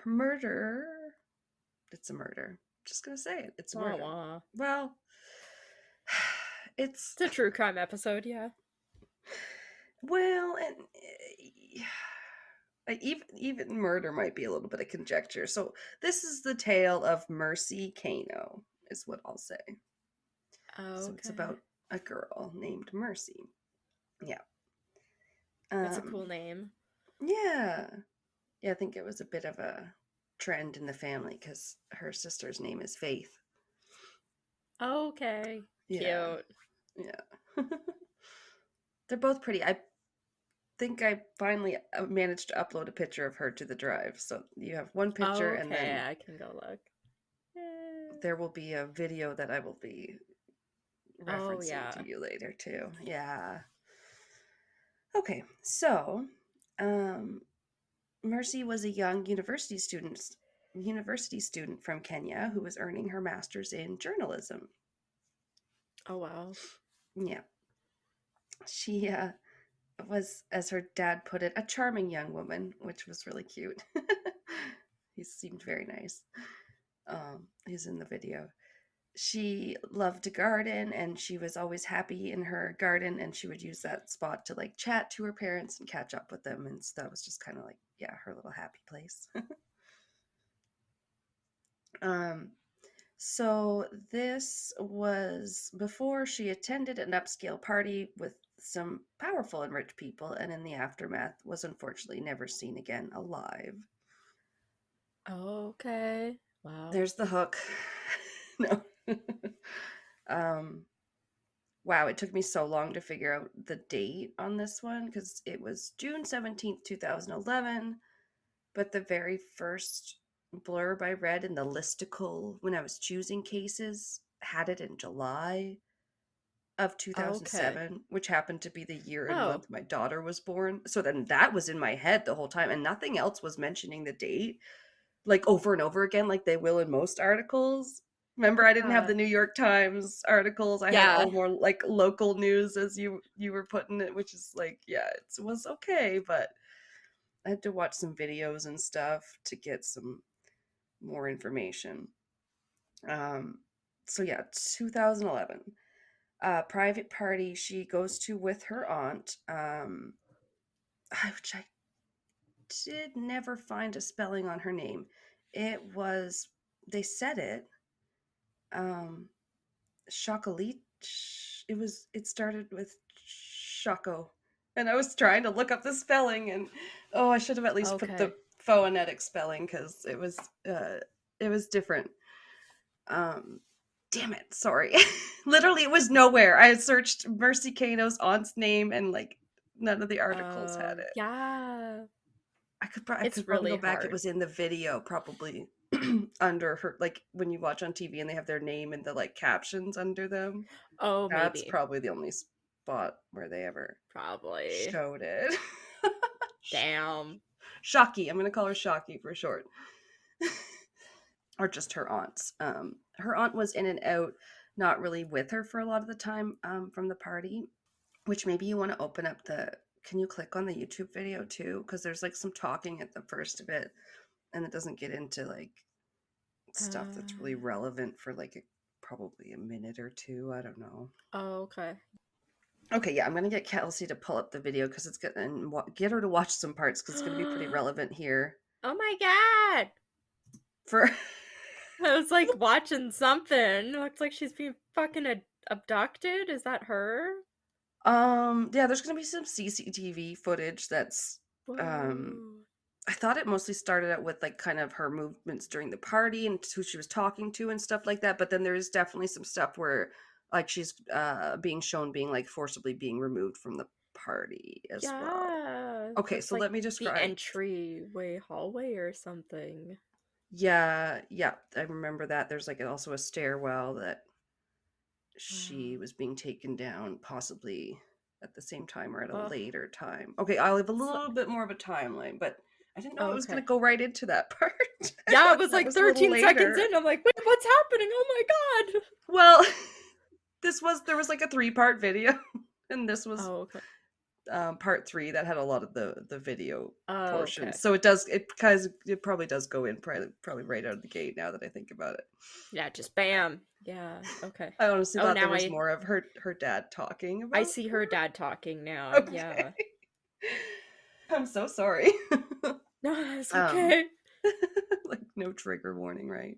murder. It's a murder. Just gonna say it. It's a Wah murder. wah. Well, it's It's a true crime episode, yeah. well, and even murder might be a little bit of conjecture. So this is the tale of Mercy Kano, is what I'll say. So it's Okay. about a girl named Mercy. Yeah. That's a cool name. Yeah. Yeah, I think it was a bit of a trend in the family because her sister's name is Faith. Okay. Yeah. Cute. Yeah. They're both pretty. I think I finally managed to upload a picture of her to the drive. So you have one picture and Okay, then I can go look. there will be a video that I will be Oh, referencing yeah. to you later too. Yeah. Okay. So, Mercy was a young university student from Kenya who was earning her master's in journalism. Oh, wow. Yeah. She was, as her dad put it, a charming young woman, which was really cute. He seemed very nice. He's in the video. She loved to garden and she was always happy in her garden, and she would use that spot to like chat to her parents and catch up with them, and so that was just kind of like, yeah, her little happy place. So this was before she attended an upscale party with some powerful and rich people, and in the aftermath was unfortunately never seen again alive. Okay. Wow. There's the hook. No. Wow, it took me so long to figure out the date on this one because it was June 17th, 2011. But the very first blurb I read in the listicle when I was choosing cases had it in July of Okay. 2007, which happened to be the year and Oh. month my daughter was born. So then that was in my head the whole time, and nothing else was mentioning the date, like over and over again, like they will in most articles. Remember, I didn't have the New York Times articles. I had Yeah. all more like local news, as you were putting it, which is like, yeah, it was okay, but I had to watch some videos and stuff to get some more information. So yeah, 2011. Private party she goes to with her aunt, which I did never find a spelling on her name. It was, they said it, Chocolit. It started with Choco. And I was trying to look up the spelling, and I should have at least put the phonetic spelling because it was different. Damn it, sorry. Literally, it was nowhere. I had searched Mercy Kano's aunt's name, and like none of the articles had it. Yeah. I could probably really go back. hard. It was in the video, probably under her, like when you watch on TV and they have their name and the like captions under them. Oh, That's maybe. probably the only spot where they ever Probably. showed it. Damn. Shocky. I'm gonna call her Shocky for short. Or just her aunts. Her aunt was in and out, not really with her for a lot of the time from the party, which maybe you want to open up can you click on the YouTube video too? Because there's like some talking at the first of it, and it doesn't get into like stuff that's really relevant for like probably a minute or two. I don't know. Oh, okay. Okay, yeah, I'm gonna get Kelsey to pull up the video because it's gonna and get her to watch some parts because it's gonna be pretty relevant here. Oh my god! For I was like watching something. It looks like she's being fucking abducted. Is that her? yeah, there's gonna be some CCTV footage that's Whoa. I thought it mostly started out with like kind of her movements during the party and who she was talking to and stuff like that. But then there's definitely some stuff where like she's being shown being like forcibly being removed from the party as well. Yeah. Okay, Looks so like let me the describe. entryway hallway or something. Yeah, yeah, I remember that. There's like also a stairwell that she Wow. was being taken down, possibly at the same time or at a Oh, later time. Okay, I'll have a so, little bit more of a timeline, but I didn't know oh, it was going okay. to go right into that part. I Yeah, it thought was that like was a little 13 seconds later. in. I'm like, wait, what's happening? Oh my god. Well, there was like a 3-part video, and this was Oh, okay. part 3 that had a lot of the video Oh, okay. portions. So it probably does go in probably right out of the gate now that I think about it. Yeah, just bam. Yeah, okay. I honestly Oh, thought there now was more of her dad talking I about see her her. dad talking now. Okay. Yeah. I'm so sorry. No, that's um okay. like no trigger warning, right?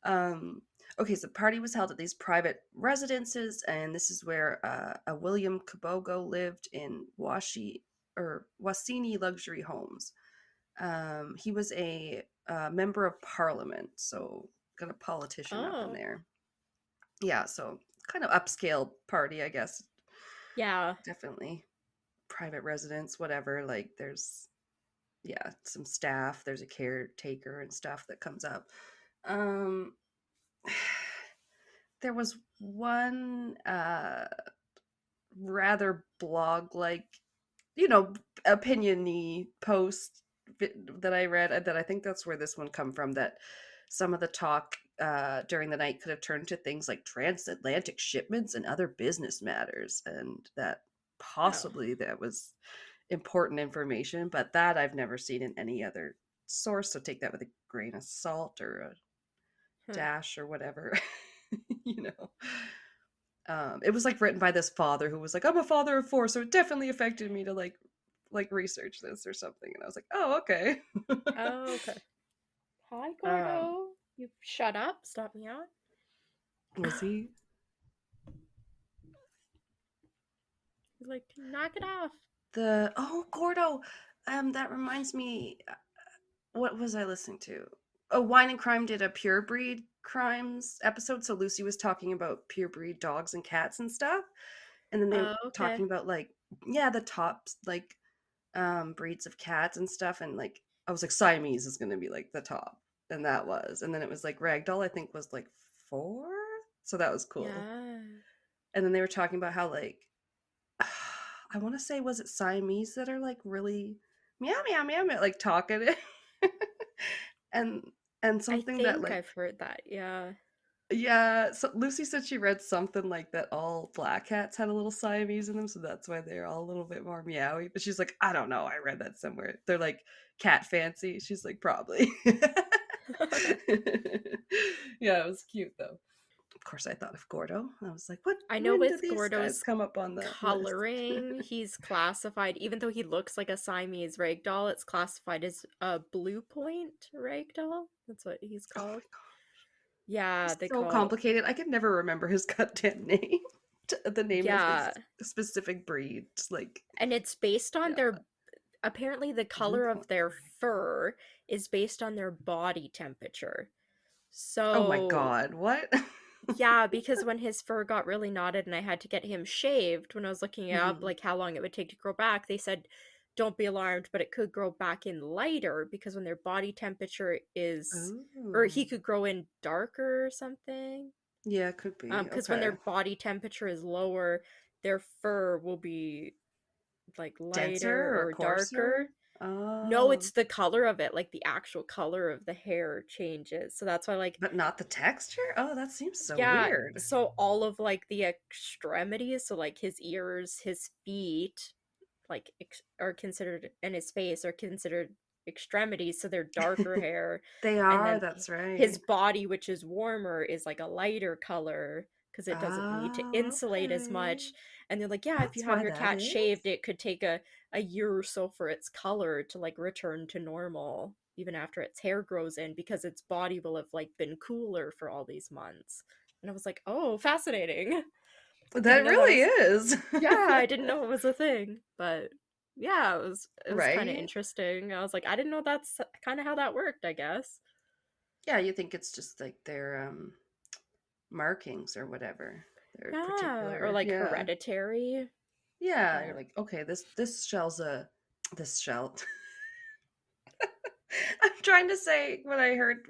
Um okay, so the party was held at these private residences, and this is where a William Kabogo lived in Wasini luxury homes. He was a member of parliament, so got a politician up in Oh. there. Yeah, so kind of upscale party, I guess. Yeah. Definitely private residence, whatever. Like there's some staff, there's a caretaker and stuff that comes up. Um there was one rather blog like, opinion-y post that I read, that I think that's where this one come from, that some of the talk during the night could have turned to things like transatlantic shipments and other business matters, and that Oh. possibly that was important information, but that I've never seen in any other source, so take that with a grain of salt or a Huh. dash or whatever. you know it was like written by this father who was like, I'm a father of 4, so it definitely affected me to like research this or something, and I was like, oh, okay. Oh, okay. Hi, um Gordo. You shut up. Stop me out. was he He's like, knock it off. Gordo, that reminds me, what was I listening to? Oh, Wine and Crime did a pure breed crimes episode, so Lucy was talking about pure breed dogs and cats and stuff, and then they were Oh, okay. talking about like, the tops, like breeds of cats and stuff, and like I was like, Siamese is gonna be like the top, and that was, and then it was like Ragdoll I think was like 4, so that was cool. Yeah. And then they were talking about how like I want to say, was it Siamese that are like really meow meow meow, meow like talking and I something that think like, I've heard that. Yeah. yeah, so Lucy said she read something like that all black cats had a little Siamese in them, so that's why they're all a little bit more meowy. But she's like, I don't know, I read that somewhere. They're like cat fancy. She's like, probably. Yeah, it was cute though. Of course, I thought of Gordo. I was like, what? I know When with did these guys Gordo's come up on the list? coloring, he's classified, even though he looks like a Siamese ragdoll, it's classified as a blue point ragdoll. That's what he's Oh my called. god, Yeah, he's they so call. complicated. I could never remember his goddamn name. The name of his Yeah. specific breed. Just like, And it's based on yeah, their. Apparently, the blue color of point. their fur is based on their body temperature. Oh my So, god, what? yeah, because when his fur got really knotted and I had to get him shaved, when I was looking it up, Mhm. like how long it would take to grow back, they said, don't be alarmed, but it could grow back in lighter because when their body temperature is, or he Oh. could grow in darker or something. Yeah, it could be. Because when Okay. their body temperature is lower, their fur will be like lighter Denser or or coarser? darker. No, Oh. it's the color of it, like the actual color of the hair changes. So that's why, like, But not the texture? Oh, that seems so yeah, weird. so all of like the extremities, so like his ears, his feet, like are considered, and his face are considered extremities, so they're darker hair. They And are, then that's his right. body, which is warmer, is like a lighter color. because it doesn't need to insulate as much. And they're like, yeah, if you That's have why your that cat is. shaved, it could take a year or so for its color to like return to normal, even after its hair grows in, because its body will have like been cooler for all these months. And I was like, oh, fascinating. That Didn't know that really was, is. yeah, I didn't know it was a thing, but yeah, it was kind of Right? interesting. I was like, I didn't know that's kind of how that worked, I guess. Yeah, you think it's just like their markings or whatever. Their Yeah, or particular, like yeah. hereditary. Yeah, you're Yeah. like, okay, this shell's a this shell. I'm trying to say what I heard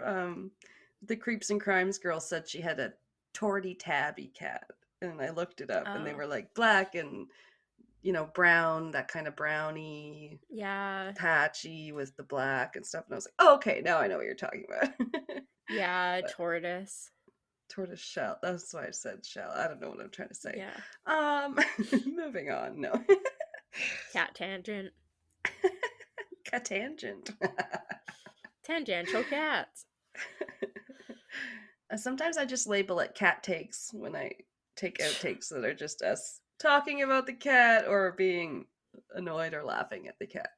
the Creeps and Crimes girl said she had a torty tabby cat. And I looked it up and they Oh, were like black and brown, that kind of browny, yeah. patchy with the black and stuff. And I was like, oh, okay, now I know what you're talking about. Yeah, But tortoise. tortoise shell. That's why I said shell. I don't know what I'm trying to say. Yeah. Um, moving on. No. Cat tangent. Cat tangent. Tangential cats. Sometimes I just label it cat takes when I take outtakes that are just us talking about the cat or being annoyed or laughing at the cat.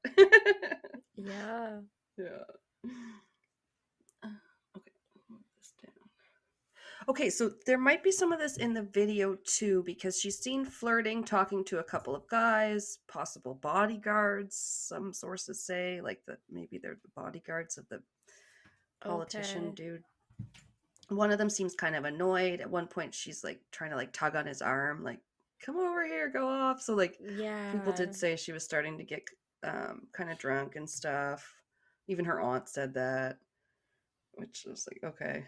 Yeah. Yeah. Okay, move this down. Okay, so there might be some of this in the video too, because she's seen flirting, talking to a couple of guys, possible bodyguards. Some sources say, like that maybe they're the bodyguards of the politician Okay. dude. One of them seems kind of annoyed. At one point, she's like trying to like tug on his arm, like "Come over here, go off." So like people Yeah. did say she was starting to get kind of drunk and stuff. Even her aunt said that, which was like okay.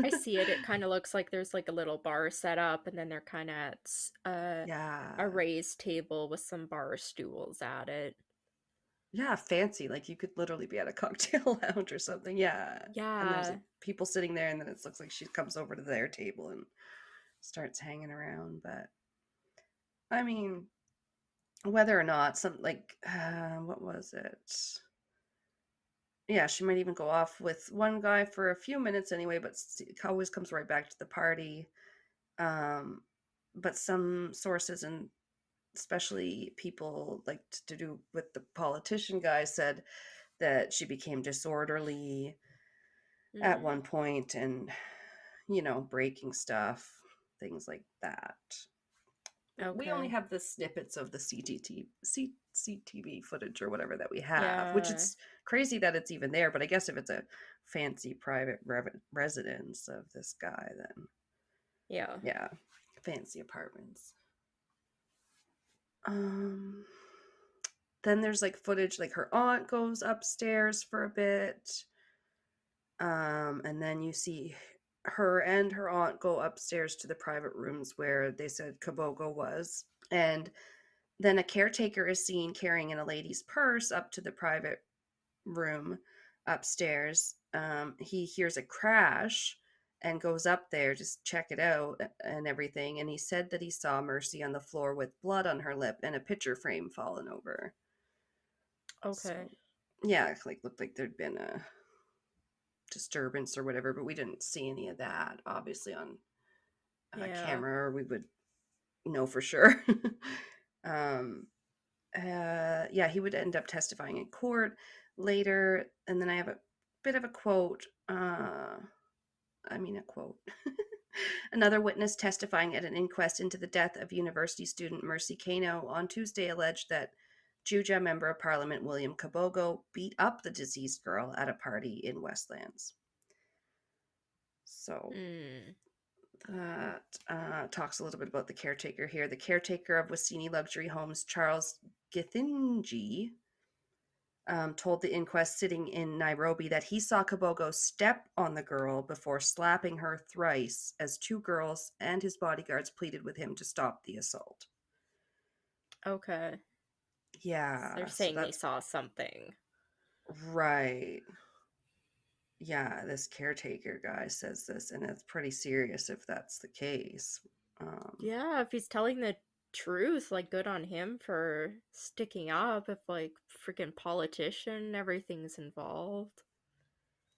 I see it. It kind of looks like there's like a little bar set up, and then they're kind of at a Yeah. raised table with some bar stools at it. Yeah, fancy. Like you could literally be at a cocktail lounge or something. Yeah. And there's Yeah. like people sitting there and then it looks like she comes over to their table and starts hanging around. But I mean, whether or not some like what was it? Yeah, she might even go off with one guy for a few minutes anyway, but always comes right back to the party. Um, but some sources and especially people like to do with the politician guy said that she became disorderly at Mm. one point and breaking stuff, things like that. We only Okay. have the snippets of the CTV footage or whatever that we have, which Yeah. it's crazy that it's even there, but I guess if it's a fancy private residence of this guy, then Yeah. yeah, fancy apartments. um then there's like footage like her aunt goes upstairs for a bit. And then you see her and her aunt go upstairs to the private rooms where they said Kabogo was. And then a caretaker is seen carrying in a lady's purse up to the private room upstairs. He hears a crash and goes up there to check it out and everything. And he said that he saw Mercy on the floor with blood on her lip and a picture frame fallen over. Okay. So, yeah, like looked like there'd been a disturbance or whatever, but we didn't see any of that obviously on Yeah. camera, or we would know for sure. um yeah, he would end up testifying in court later, and then I have a bit of a quote. A quote. Another witness testifying at an inquest into the death of university student Mercy Kano on Tuesday alleged that Juja Member of Parliament William Kabogo beat up the deceased girl at a party in Westlands. So Mm. that talks a little bit about the caretaker here. The caretaker of Wasini Luxury Homes, Charles Githinji, told the inquest sitting in Nairobi that he saw Kabogo step on the girl before slapping her thrice as two girls and his bodyguards pleaded with him to stop the assault. Okay. They're Yeah, so saying they that's saw something. right. Yeah, this caretaker guy says this, and it's pretty serious if that's the case. Yeah, if he's telling the truth, like good on him for sticking up. If like freaking politician, everything's involved.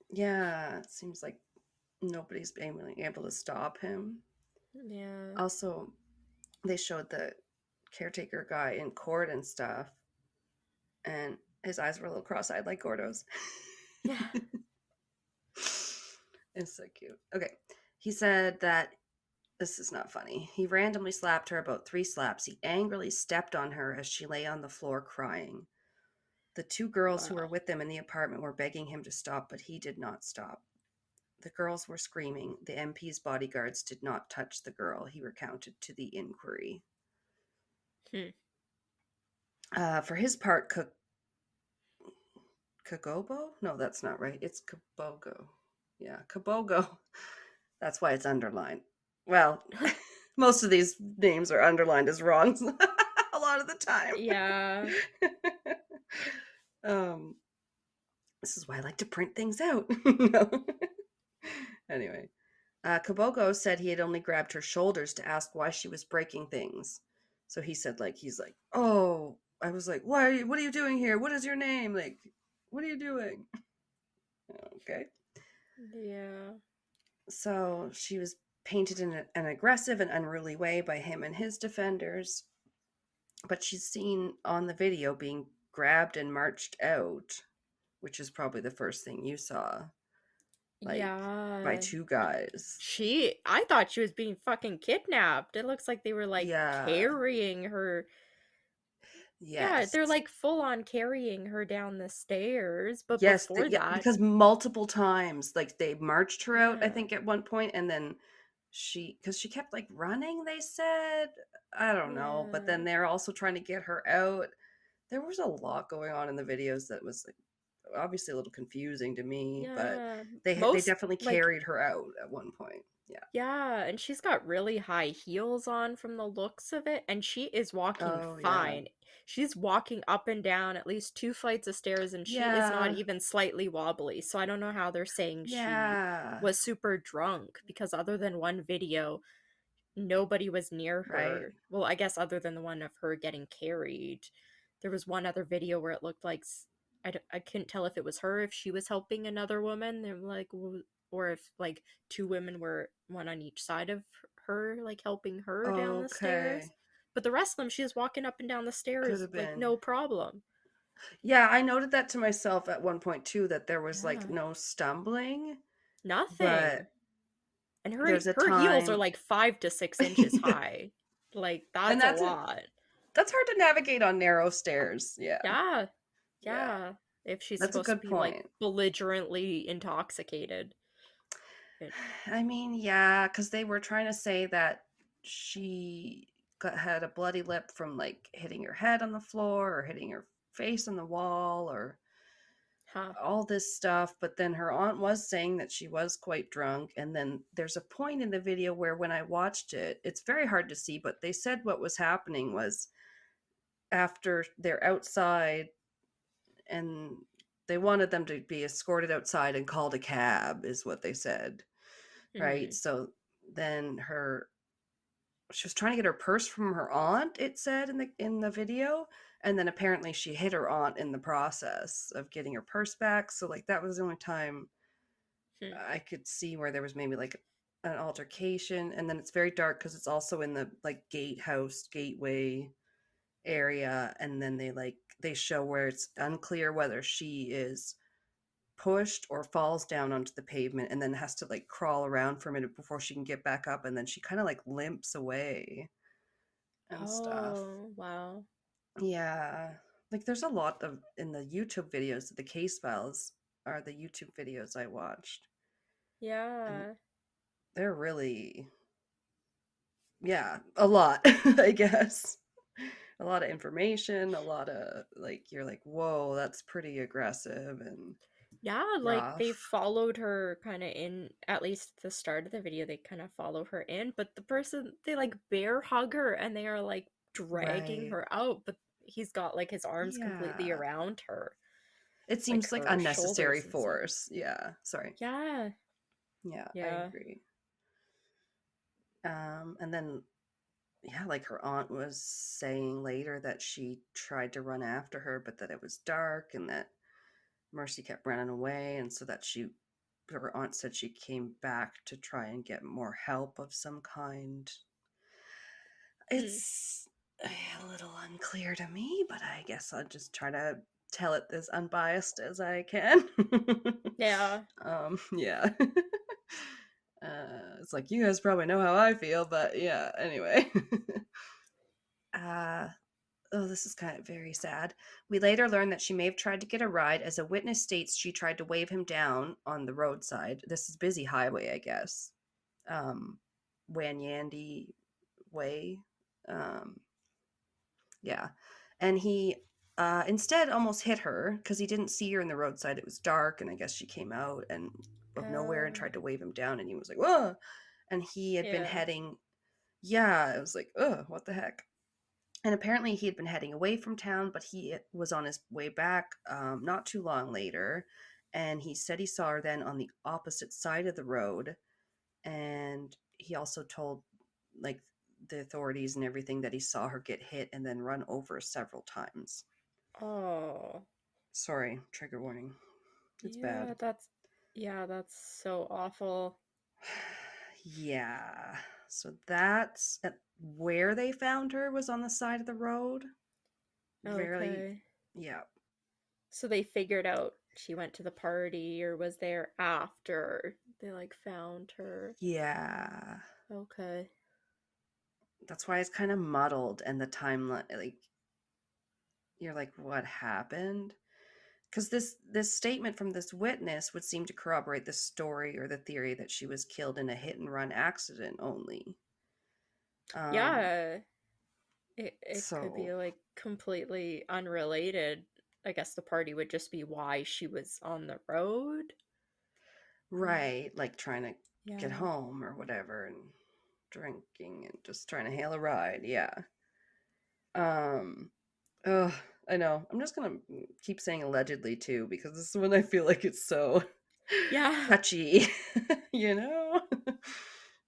Yeah, it seems like nobody's being able to stop him. Yeah. Also, they showed the caretaker guy in court and stuff, and his eyes were a little cross-eyed like Gordo's. Yeah. It's so cute. Okay. He said that this is not funny. He randomly slapped her about 3 slaps. He angrily stepped on her as she lay on the floor crying. The 2 girls who were Wow. with them in the apartment were begging him to stop, but he did not stop. The girls were screaming. The MP's bodyguards did not touch the girl, he recounted to the inquiry. For his part, Kagobo? No, that's not right. It's Kabogo. Yeah, Kabogo. That's why it's underlined. Well, most of these names are underlined as wrong a lot of the time. Yeah. This is why I like to print things out. No. Anyway, Kabogo said he had only grabbed her shoulders to ask why she was breaking things. So he said, like, he's like, oh, I was like, what are you doing here? What is your name? Like, what are you doing? Okay. Yeah. So she was painted in an aggressive and unruly way by him and his defenders. But she's seen on the video being grabbed and marched out, which is probably the first thing you saw. Like, by Yeah. 2 guys. I thought she was being fucking kidnapped. It looks like they were like Yeah. carrying her. Yeah, Yes. they're like full on carrying her down the stairs. But Yes, before yeah, that, because multiple times, like, they marched her out, I yeah. think, at one point, and then because she kept, like, running, they said. I don't know, but Yeah. then they're also trying to get her out. There was a lot going on in the videos that was, like, obviously a little confusing to me, but Yeah. they Most definitely like carried her out at one point. Yeah. yeah, and she's got really high heels on from the looks of it, and she is walking Oh, yeah. fine. She's walking up and down at least 2 flights of stairs, and she is not Yeah. even slightly wobbly. So I don't know how they're saying she Yeah. was super drunk, because other than one video, nobody was near Right. her. Well, I guess other than the one of her getting carried. There was one other video where it looked like I couldn't tell if it was her, if she was helping another woman. They're like, or if like 2 women were one on each side of her, like helping her down the stairs. Okay. But the rest of them, she was walking up and down the Could stairs have like been. no problem. Yeah, I noted that to myself at one point too, that there was, like, Yeah, no stumbling, nothing. but And her there's a her heels are time. like 5 to 6 inches high. Like And that's a lot. that's hard to navigate on narrow stairs. Yeah. Yeah. Yeah. Yeah. If she's That's a supposed to good be like point. belligerently intoxicated. It, I mean, yeah, because they were trying to say that she had a bloody lip from, like, hitting her head on the floor or hitting her face on the wall or huh. all this stuff. But then her aunt was saying that she was quite drunk. And then there's a point in the video where when I watched it, it's very hard to see, but they said what was happening was after they're outside and they wanted them to be escorted outside and called a cab, is what they said. Right. Hmm. So then she was trying to get her purse from her aunt, it said in the video, and then apparently she hit her aunt in the process of getting her purse back. So, like, that was the only time Hmm. I could see where there was maybe, like, an altercation. And then it's very dark because it's also in the, like, gateway area, and then they show where it's unclear whether she is pushed or falls down onto the pavement and then has to, like, crawl around for a minute before she can get back up, and then she kind of, like, limps away and stuff. Oh, wow. Yeah. Like, there's a lot of in the YouTube videos, the case files are the YouTube videos I watched, and Yeah. they're really, yeah, a lot. I guess a lot of information, a lot of, like, you're like, whoa, that's pretty aggressive and Yeah, like they rough. followed her kind of in, at least at the start of the video, they kind of follow her in, but the person, they like bear hug her and they are like dragging Right. her out, but he's got like his arms completely Yeah. around her, It like seems like her unnecessary shoulders and stuff. force. Yeah. Sorry. Yeah. Yeah, I Yeah. agree. And then, yeah, like, her aunt was saying later that she tried to run after her, but that it was dark and that Mercy kept running away, and so that she her aunt said she came back to try and get more help of some kind. It's a little unclear to me, but I guess I'll just try to tell it as unbiased as I can. Yeah. Yeah. It's like, you guys probably know how I feel, but yeah, anyway. Oh, this is kind of very sad. We later learned that she may have tried to get a ride, as a witness states she tried to wave him down on the roadside. This is busy highway, I guess. Wanyandi Way. Yeah. And he instead almost hit her because he didn't see her in the roadside. It was dark, and I guess she came out and of nowhere and tried to wave him down, and he was like, whoa. And he had been heading, yeah, it was like, oh, what the heck. And apparently he had been heading away from town, but he was on his way back not too long later. And he said he saw her then on the opposite side of the road. And he also told, like, the authorities and everything that he saw her get hit and then run over several times. Oh. Sorry, trigger warning. It's bad. That's so awful. Yeah. So that's where they found her, was on the side of the road. Okay. Yeah. So they figured out she went to the party, or was there after they like found her? Yeah. Okay. That's why it's kind of muddled, and the timeline, like, you're like, what happened? Because this statement from this witness would seem to corroborate the story or the theory that she was killed in a hit and run accident only. Yeah. It could be So like completely unrelated. I guess the party would just be why she was on the road. right, like trying to get Yeah. home or whatever, and drinking and just trying to hail a ride. Yeah. Oh, I know. I'm just gonna keep saying allegedly too, because this is when I feel like it's so Yeah. touchy. You know?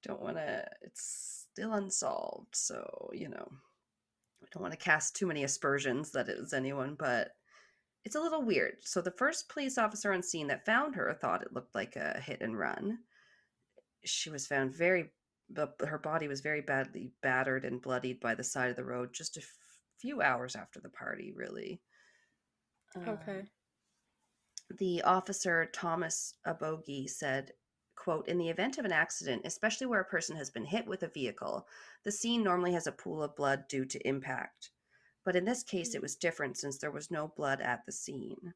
Don't want to, it's still unsolved, so I don't want to cast too many aspersions that it was anyone, but it's a little weird. So the first police officer on scene that found her thought it looked like a hit and run. She was found her body was very badly battered and bloodied by the side of the road just a few hours after the party, really. Okay. The officer, Thomas Abogi, said, quote, "In the event of an accident, especially where a person has been hit with a vehicle, the scene normally has a pool of blood due to impact. But in this case, it was different since there was no blood at the scene."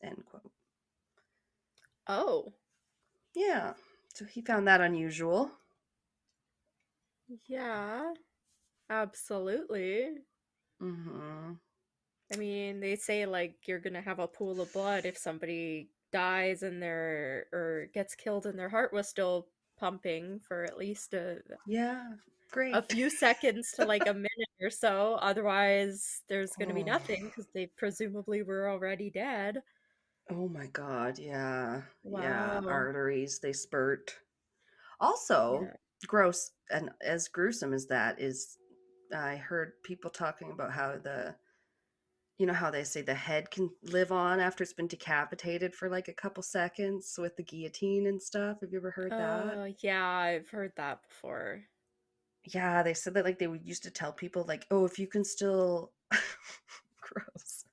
End quote. Oh. Yeah. So he found that unusual. Yeah. Absolutely. Mm-hmm. I mean, they say like you're gonna have a pool of blood if somebody dies and or gets killed and their heart was still pumping for at least Yeah. Great. a few seconds to like a minute or so. Otherwise, there's gonna be Oh. nothing because they presumably were already dead. Oh my God. Yeah. Yeah. Wow. Arteries, they spurt. Also, Yeah. gross, and as gruesome as that is, I heard people talking about how how they say the head can live on after it's been decapitated for like a couple seconds with the guillotine and stuff. Have you ever heard that? Oh, yeah, I've heard that before. Yeah, they said that, like, they would used to tell people, like, oh, if you can still gross.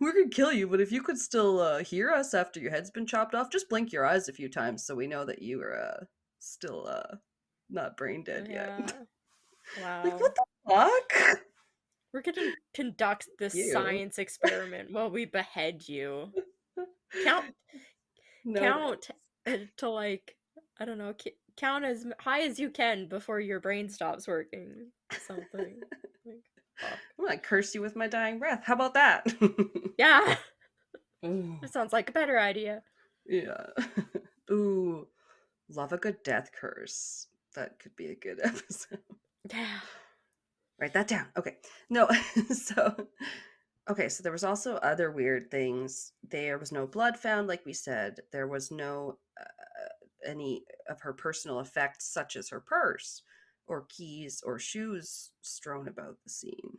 We're gonna kill you, but if you could still hear us after your head's been chopped off, just blink your eyes a few times so we know that you are still not brain dead yet. Yeah. Like, Wow. what the fuck? We're gonna conduct this You. science experiment while we behead you. Count No. count to like, I don't know, count as high as you can before your brain stops working. Something like, fuck. I'm gonna curse you with my dying breath. How about that? Yeah, Ooh, that sounds like a better idea. yeah. Ooh, love a good death curse. That could be a good episode. Yeah. Write that down. Okay. No. so so there was also other weird things. There was no blood found, like we said. There was no any of her personal effects, such as her purse or keys or shoes, strewn about the scene.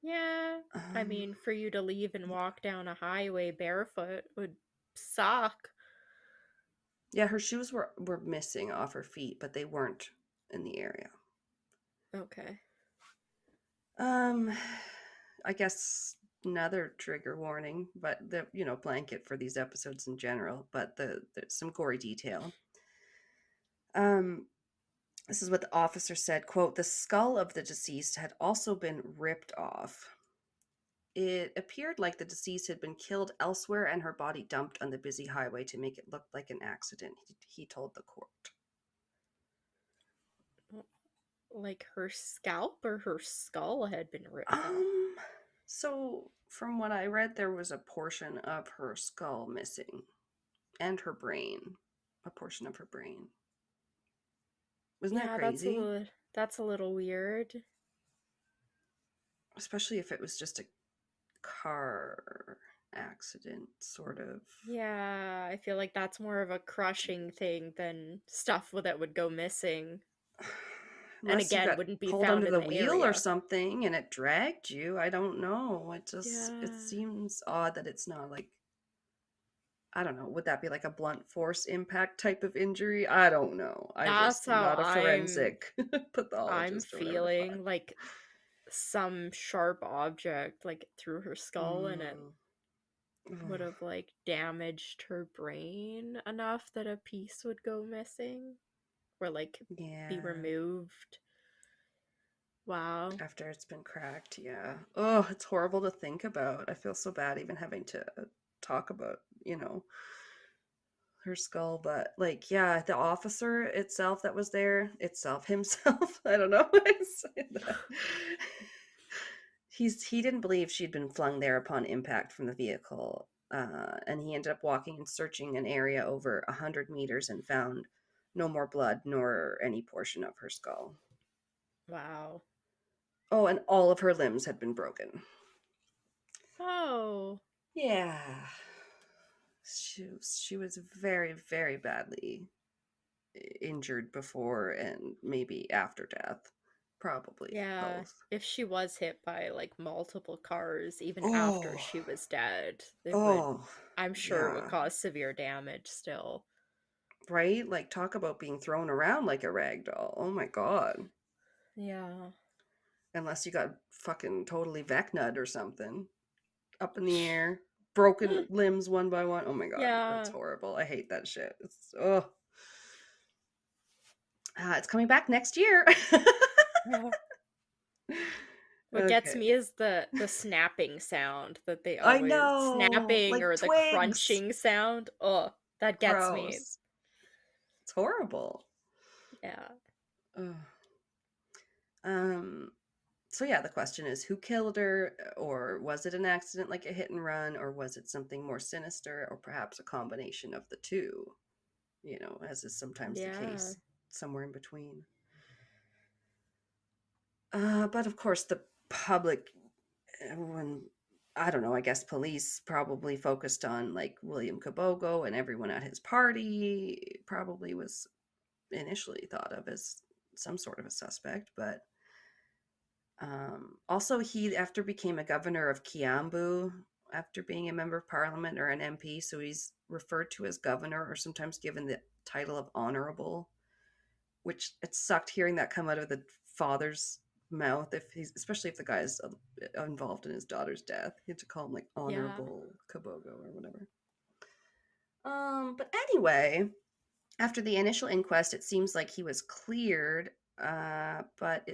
Yeah. I mean, for you to leave and walk down a highway barefoot would suck. Yeah, her shoes were missing off her feet, but they weren't in the area. Okay. I guess another trigger warning, but the blanket for these episodes in general, but there's some gory detail. This is what the officer said, quote, "The skull of the deceased had also been ripped off. It appeared like the deceased had been killed elsewhere and her body dumped on the busy highway to make it look like an accident," he told the court. Like her scalp or her skull had been ripped off? So from what I read, there was a portion of her skull missing and her brain, a portion of her brain. Wasn't that crazy? That's a little weird. Especially if it was just a car accident, sort of. Yeah, I feel like that's more of a crushing thing than stuff that would go missing. Unless and again, you got wouldn't be pulled found under in the the wheel or area. something and it dragged you. I don't know. It Yeah. seems odd that it's not like, I don't know. Would that be like a blunt force impact type of injury? I don't know. That's I'm how not a forensic I'm pathologist or whatever the feeling fuck. like some sharp object like through her skull and it would have like damaged her brain enough that a piece would go missing or like be removed. Wow. After it's been cracked, yeah. Oh, it's horrible to think about. I feel so bad even having to talk about, her skull, but like, yeah, the officer itself that was there, himself, I don't know. He didn't believe she'd been flung there upon impact from the vehicle, and he ended up walking and searching an area over 100 meters and found no more blood nor any portion of her skull. Wow. Oh, and all of her limbs had been broken. Oh. Yeah. She was very, very badly injured before and maybe after death. Probably both. If she was hit by like multiple cars even after she was dead, I'm sure it would cause severe damage still. Right? Like, talk about being thrown around like a rag doll. Oh my god. Yeah. Unless you got fucking totally Vecnut or something. Up in the air. Broken limbs one by one. Oh my god. Yeah. That's horrible. I hate that shit. It's coming back next year. What gets me is the snapping sound that they I always know, snapping like or the twigs. crunching sound. Oh, that gets me. Gross. It's horrible. Yeah. So yeah, the question is, who killed her, or was it an accident like a hit and run, or was it something more sinister, or perhaps a combination of the two? As is sometimes the case, somewhere in between. But of course, the public, I don't know, I guess police probably focused on like William Kabogo, and everyone at his party probably was initially thought of as some sort of a suspect. But also he after became a governor of Kiambu after being a member of parliament or an MP, so he's referred to as governor or sometimes given the title of honorable, which it sucked hearing that come out of the father's mouth, especially if the guy is involved in his daughter's death. He had to call him like Honorable Kabogo or whatever. But anyway, after the initial inquest, it seems like he was cleared, but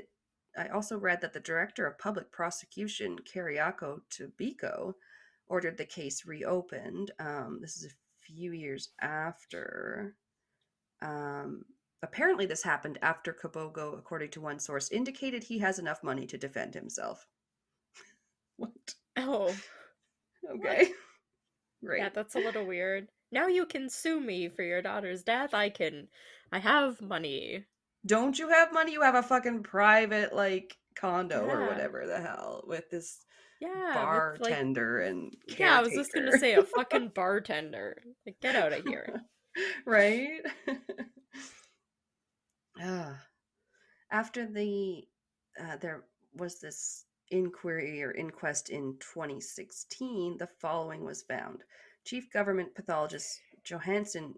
I also read that the director of public prosecution, Keriako Tobiko, ordered the case reopened. This is a few years after. Apparently, this happened after Kabogo, according to one source, indicated he has enough money to defend himself. What? Oh. Okay. Right. Yeah, that's a little weird. Now you can sue me for your daughter's death. I have money. Don't you have money? You have a fucking private, like, condo or whatever the hell with this bartender and caretaker. Yeah, I was just gonna say a fucking bartender. Like, get out of here. Right? After there was this inquiry or inquest in 2016, the following was found. Chief Government Pathologist Johansson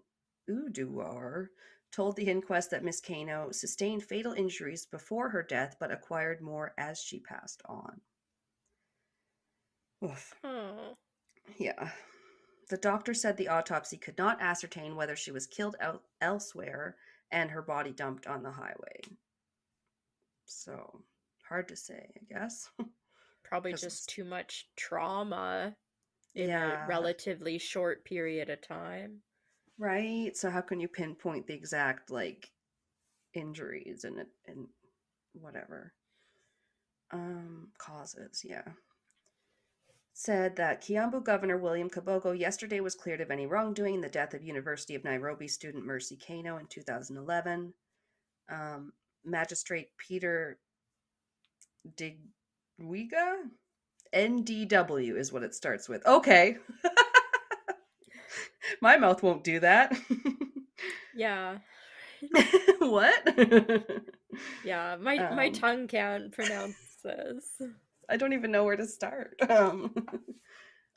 Uduar told the inquest that Miss Kano sustained fatal injuries before her death but acquired more as she passed on. Oof. Oh. Yeah. The doctor said the autopsy could not ascertain whether she was killed elsewhere and her body dumped on the highway. So, hard to say, I guess. Probably 'Cause just too much trauma in a yeah, relatively short period of time. right? So how can you pinpoint the exact like injuries and whatever causes? Yeah. Said that Kiambu Governor William Kabogo yesterday was cleared of any wrongdoing in the death of University of Nairobi student Mercy Kano in 2011. Magistrate Peter Digwiga? NDW is what it starts with. Okay. My mouth won't do that. Yeah. What? Yeah, my um, tongue can't pronounce this. I don't even know where to start.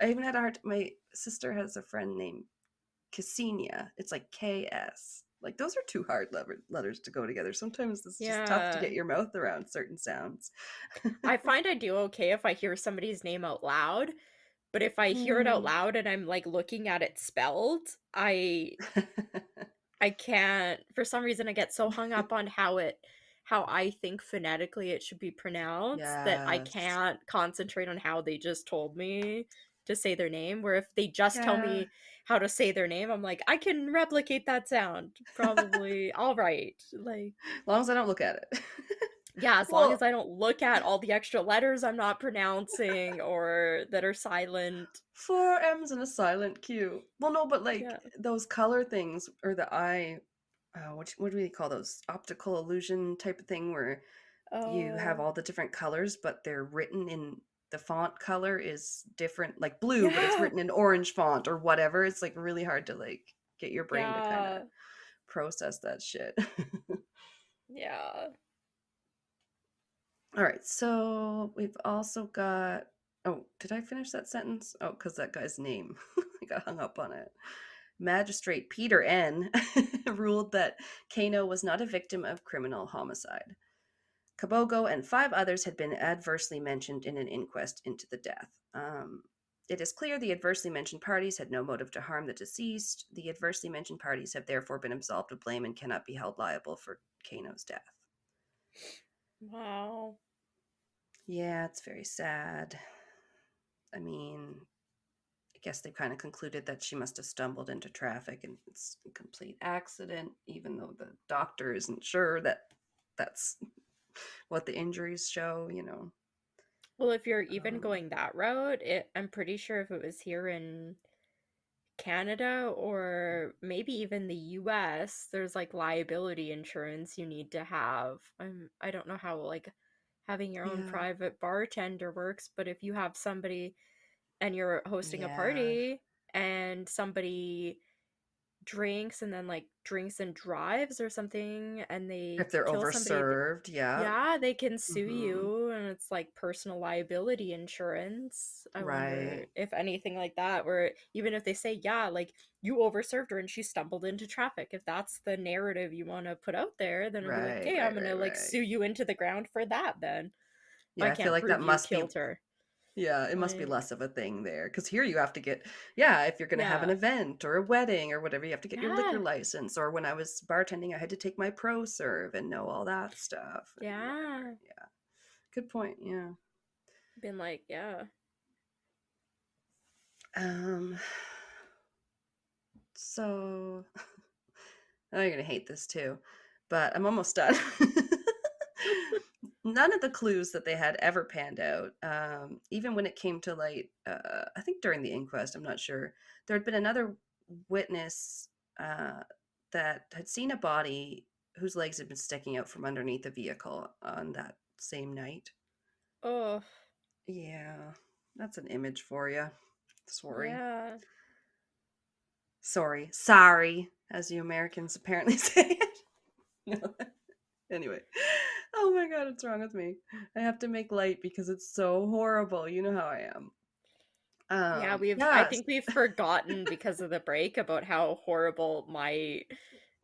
I even had a hard. My sister has a friend named Ksenia. It's like KS. Like those are too hard letters to go together. Sometimes it's just tough to Yeah. get your mouth around certain sounds. I find I do okay if I hear somebody's name out loud, but if I hear it out Hmm. loud and I'm like looking at it spelled, I can't, for some reason I get so hung up on how I think phonetically it should be pronounced that I Yes. can't concentrate on how they just told me to say their name. Where if they just tell Yeah. me how to say their name, I'm like, I can replicate that sound. Probably all right. Like, As long as I don't look at it. yeah, as long as Well, I don't look at all the extra letters I'm not pronouncing or that are silent. 4 M's and a silent Q. Well, no, but like Yeah. those color things or the eye, what do we call those? Optical illusion type of thing where you have Oh. all the different colors, but they're written in the font color is different, like blue, but it's Yeah. written in orange font or whatever. It's like really hard to like get your brain to kind of Yeah. process that shit. Yeah. All right, so we've also got. Oh, did I finish that sentence? Oh, because that guy's name. I got hung up on it. Magistrate Peter N. ruled that Kano was not a victim of criminal homicide. Kabogo and 5 others had been adversely mentioned in an inquest into the death. It is clear the adversely mentioned parties had no motive to harm the deceased. The adversely mentioned parties have therefore been absolved of blame and cannot be held liable for Kano's death. Wow. Yeah, it's very sad. I mean, I guess they kind of concluded that she must have stumbled into traffic and it's a complete accident, even though the doctor isn't sure that that's what the injuries show, you know. Well, if you're even Um, going that route, I'm pretty sure if it was here in Canada or maybe even the US, there's like liability insurance you need to have. I don't know how like having your own yeah, private bartender works, but if you have somebody and you're hosting a yeah. party and somebody drinks and then like drinks and drives or something and they If they're kill somebody, overserved, yeah. yeah, they can sue Mm-hmm. you and it's like personal liability insurance. I wonder Right. if anything like that, where even if they say, yeah, like you overserved her and she stumbled into traffic, if that's the narrative you want to put out there, then it'd be like, Right, okay, I'm right, gonna right, like right. sue you into the ground for that then. I Yeah, I feel can't like prove that you must be, killed her. yeah, it must be Like, less of a thing there. Because here you have to get, yeah, if you're going to have an yeah. event or a wedding or whatever, you have to get your liquor Yeah. license. Or when I was bartending, I had to take my pro serve and know all that stuff and whatever. Yeah. Yeah. Good point. Yeah. Been like, yeah. Um, so oh, you're gonna hate this too, but I'm almost done. None of the clues that they had ever panned out. Even when it came to light, I think during the inquest, I'm not sure. There had been another witness uh, that had seen a body whose legs had been sticking out from underneath the vehicle on that same night. Oh, Yeah, that's an image for you. Sorry. yeah. Sorry, as you Americans apparently say it. No. Anyway. Oh my god, what's wrong with me? I have to make light because it's so horrible. You know how I am. Yeah, I Yes. think we've forgotten because of the break about how horrible my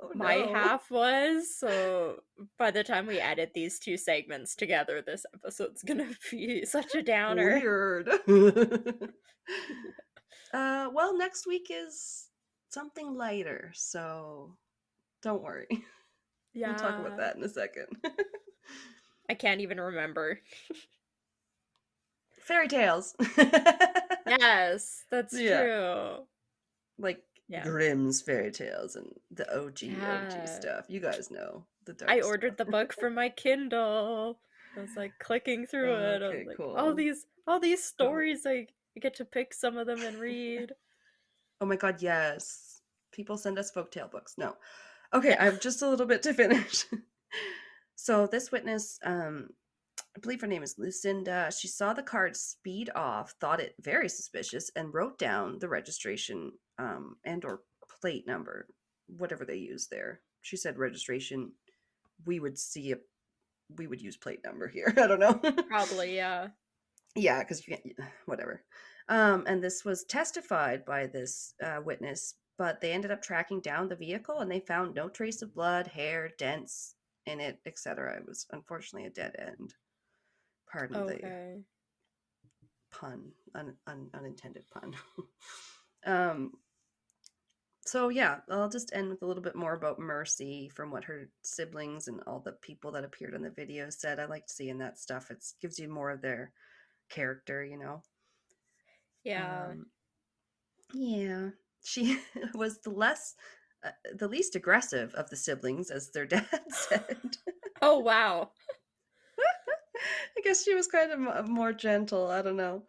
Oh no. half was. So by the time we edit these two segments together, this episode's gonna be such a downer. Weird. Well, next week is something lighter, so don't worry. We'll talk about Yeah. that in a second. I can't even remember. Fairy tales. Yes, that's Yeah. true. Like Yeah. Grimm's fairy tales and the OG Yeah. stuff. You guys know the dark I stuff. ordered the book for my Kindle. I was like clicking through it. I was Okay, like, cool. all these Oh. stories, I get to pick some of them and read. Oh my god, yes. People send us folktale books. No. Okay, Yeah. I have just a little bit to finish. So this witness, I believe her name is Lucinda. She saw the card speed off, thought it very suspicious, and wrote down the registration and or plate number, whatever they use there. She said registration. We would use plate number here. I don't know. Probably, yeah. Yeah, because you can't, whatever. And this was testified by this witness, but they ended up tracking down the vehicle and they found no trace of blood, hair, dents in it, etc. It was unfortunately a dead end. Pardon the Okay. pun, unintended pun. um, so yeah, I'll just end with a little bit more about Mercy from what her siblings and all the people that appeared in the video said. I liked seeing that stuff. It gives you more of their character, you know. Yeah. Yeah, she was the least aggressive of the siblings, as their dad said. Oh, wow. I guess she was kind of more gentle. I don't know.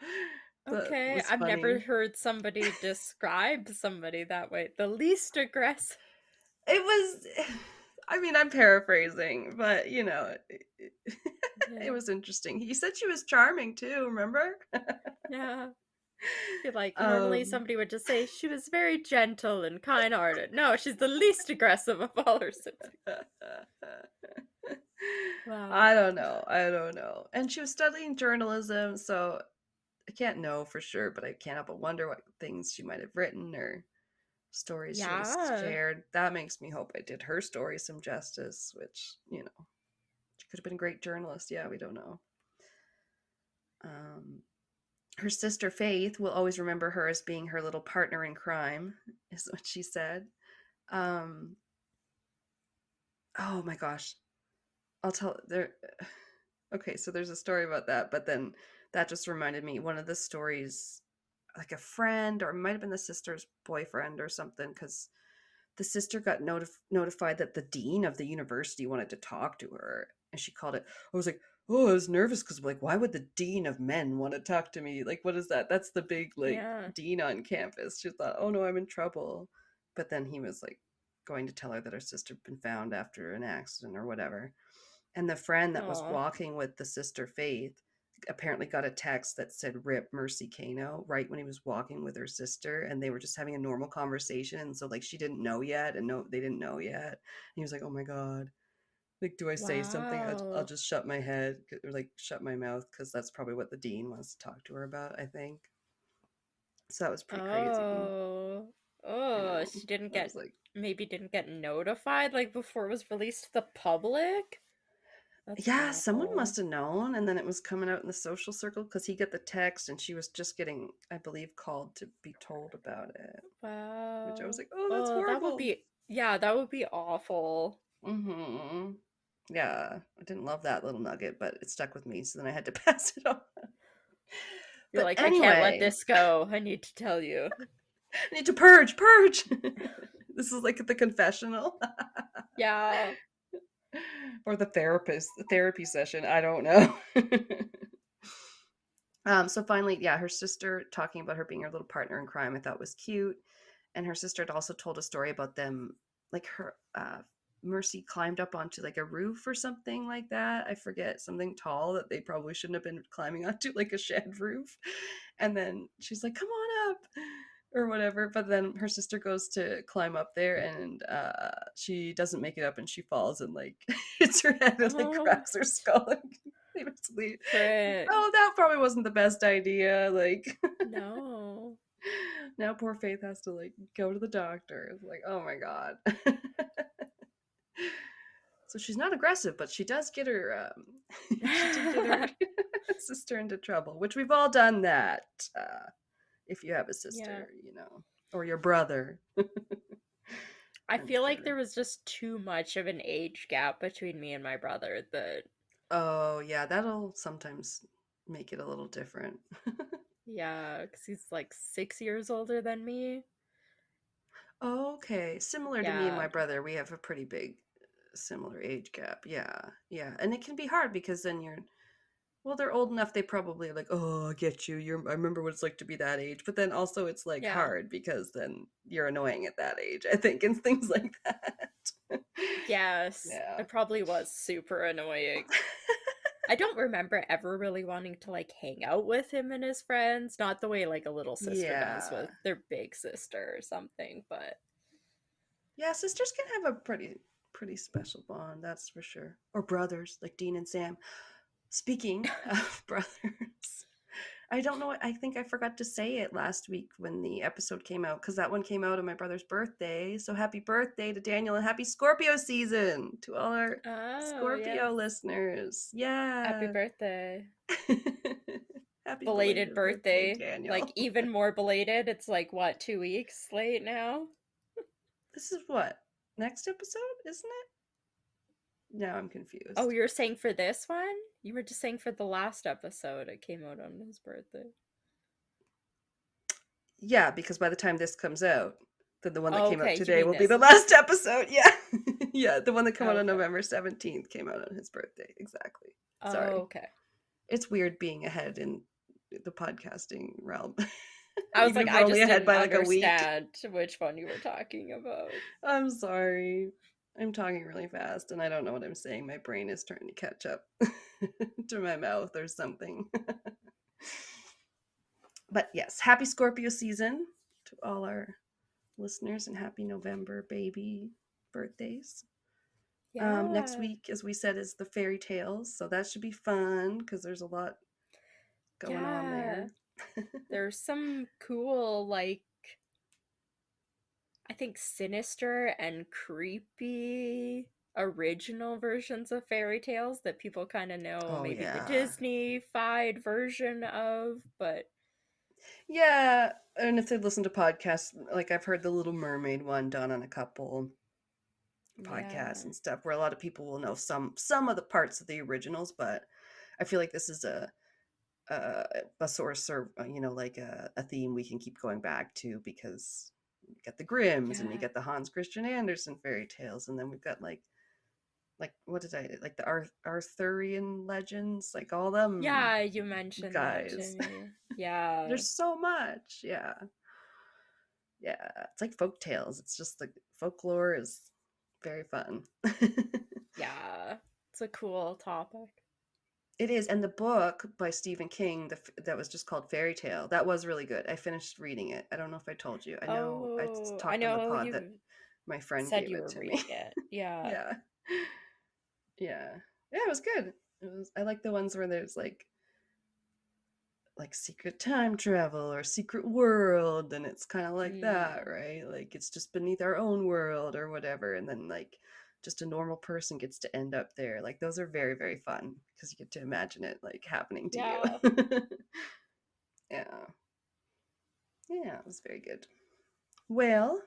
That Okay, was I've never funny. heard somebody describe somebody that way. The least aggressive. It was, I mean, I'm paraphrasing, but you know, it Yeah. was interesting. He said she was charming too, remember? Yeah. I feel like normally um, somebody would just say she was very gentle and kind-hearted. No, she's the least aggressive of all her siblings. Wow. I don't know. I don't know. And she was studying journalism, so I can't know for sure, but I can't help but wonder what things she might have written or stories she would have Yeah. shared. That makes me hope I did her story some justice, which, you know, she could have been a great journalist. Yeah, we don't know. Her sister Faith will always remember her as being her little partner in crime, is what she said. Oh my gosh. I'll tell there. Okay, so there's a story about that, but then that just reminded me one of the stories, like a friend, or it might have been the sister's boyfriend or something, because the sister got notified that the dean of the university wanted to talk to her, and she called it. I was like, oh, I was nervous because like, why would the dean of men want to talk to me? Like, what is that? That's the big like Yeah. dean on campus. She thought, oh no, I'm in trouble. But then he was like going to tell her that her sister had been found after an accident or whatever. And the friend that was Aw. walking with the sister Faith apparently got a text that said "Rip Mercy Kano" right when he was walking with her sister, and they were just having a normal conversation. And so like she didn't know yet, and no, they didn't know yet. And he was like, "Oh my god, like do I say something? I'll Wow. just shut my head or like shut my mouth because that's probably what the dean wants to talk to her about." I think so. That was pretty crazy. Oh. I Oh, know. she didn't I get was like, maybe didn't get notified like before it was released to the public? That's yeah, someone awful. must have known, and then it was coming out in the social circle because he got the text, and she was just getting, I believe, called to be told about it. Which I was Wow. like, oh, that's Oh, that would horrible. be yeah, that would be awful. Mm-hmm. Yeah, I didn't love that little nugget, but it stuck with me, so then I had to pass it on. You're But like, I can't let anyway, this go. I need to tell you. I need to purge. This is like the confessional Yeah. or the therapy session. I don't know. So finally, yeah, her sister talking about her being her little partner in crime, I thought was cute. And her sister had also told a story about them, like her Mercy climbed up onto like a roof or something like that. I forget, something tall that they probably shouldn't have been climbing onto, like a shed roof. And then she's like, "Come on up," or whatever. But then her sister goes to climb up there, and she doesn't make it up, and she falls and like hits her head and like Oh, cracks her skull. And basically, frick. oh, that probably wasn't the best idea. Like, No. Now poor Faith has to like go to the doctor. It's like, oh my god. So she's not aggressive, but she does get her she did get her sister into trouble, which we've all done that. If you have a sister, you know, or your brother. I feel like there was just too much of an age gap between me and my brother that Oh, yeah, that'll sometimes make it a little different. yeah, because he's like 6 years older than me. Okay, similar to me and my brother, we have a pretty big similar age gap. Yeah, yeah. And it can be hard because then well, they're old enough, they probably are like, oh, I get you. I remember what it's like to be that age. But then also it's like hard because then you're annoying at that age, I think, and things like that. Yes, Yeah. it probably was super annoying. I don't remember ever really wanting to like hang out with him and his friends, not the way like a little sister does with their big sister or something, but yeah, sisters can have a pretty special bond, that's for sure. Or brothers, like Dean and Sam. Speaking of brothers, I don't know. I think I forgot to say it last week when the episode came out because that one came out on my brother's birthday. So happy birthday to Daniel and happy Scorpio season to all our Scorpio listeners. Yeah. Happy birthday. Happy belated birthday, Daniel. Like even more belated. It's like what, 2 weeks late now? This is what? Next episode, isn't it? Now I'm confused. Oh, you're saying for this one? You were just saying for the last episode it came out on his birthday. Yeah, because by the time this comes out, then the one that came out today will be the last episode. Yeah. Yeah, the one that came out on November 17th came out on his birthday. Exactly. Sorry. Okay. It's weird being ahead in the podcasting realm. I was like, I just didn't understand which one you were talking about. I'm sorry. I'm talking really fast and I don't know what I'm saying. My brain is trying to catch up to my mouth or something. But yes, happy Scorpio season to all our listeners and happy November baby birthdays. Yeah. Next week, as we said, is the fairy tales. So that should be fun because there's a lot going on there. There's some cool, like, I think sinister and creepy original versions of fairy tales that people kind of know, maybe the Disney-fied version of, but yeah, and if they listen to podcasts, like I've heard the Little Mermaid one done on a couple podcasts and stuff where a lot of people will know some of the parts of the originals, but I feel like this is a source or like a theme we can keep going back to because we got the Grimms and we get the Hans Christian Andersen fairy tales, and then we've got like what did I like the Arthurian legends, like all them. Yeah, you mentioned guys. That to me. Yeah, there's so much. Yeah, it's like folk tales. It's just the folklore is very fun. Yeah, it's a cool topic. It is, and the book by Stephen King that was just called Fairy Tale, that was really good. I finished reading it. I don't know if I told you. I know I talked on the pod that my friend gave it to me. Yeah. Yeah, it was good. I like the ones where there's like secret time travel or secret world, and it's kind of like that, right? Like it's just beneath our own world or whatever, and then like just a normal person gets to end up there. Like those are very, very fun because you get to imagine it like happening to you. Yeah, it was very good. Well,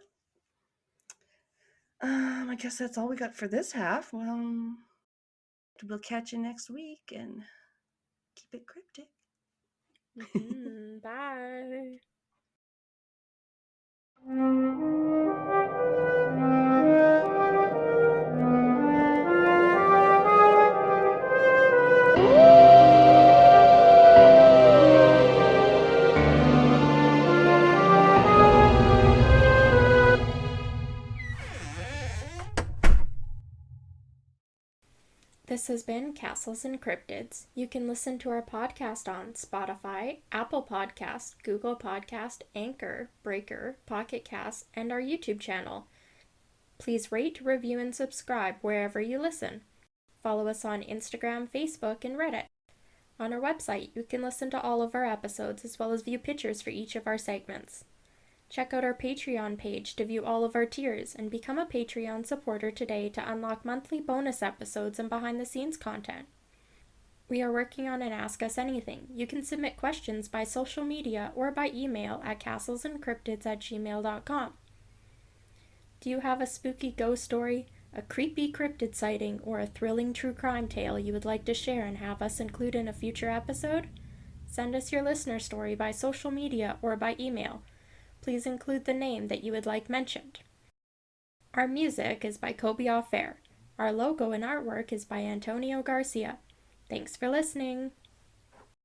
I guess that's all we got for this half. Well, we'll catch you next week and keep it cryptic. Bye. This has been Castles and Cryptids. You can listen to our podcast on Spotify, Apple Podcast, Google Podcast, Anchor, Breaker, Pocket Cast, and our YouTube channel. Please rate, review, and subscribe wherever you listen. Follow us on Instagram, Facebook, and Reddit. On our website, you can listen to all of our episodes as well as view pictures for each of our segments. Check out our Patreon page to view all of our tiers and become a Patreon supporter today to unlock monthly bonus episodes and behind-the-scenes content. We are working on an Ask Us Anything. You can submit questions by social media or by email at castlesandcryptids@gmail.com. Do you have a spooky ghost story, a creepy cryptid sighting, or a thrilling true crime tale you would like to share and have us include in a future episode? Send us your listener story by social media or by email. Please include the name that you would like mentioned. Our music is by Kobe Fair. Our logo and artwork is by Antonio Garcia. Thanks for listening.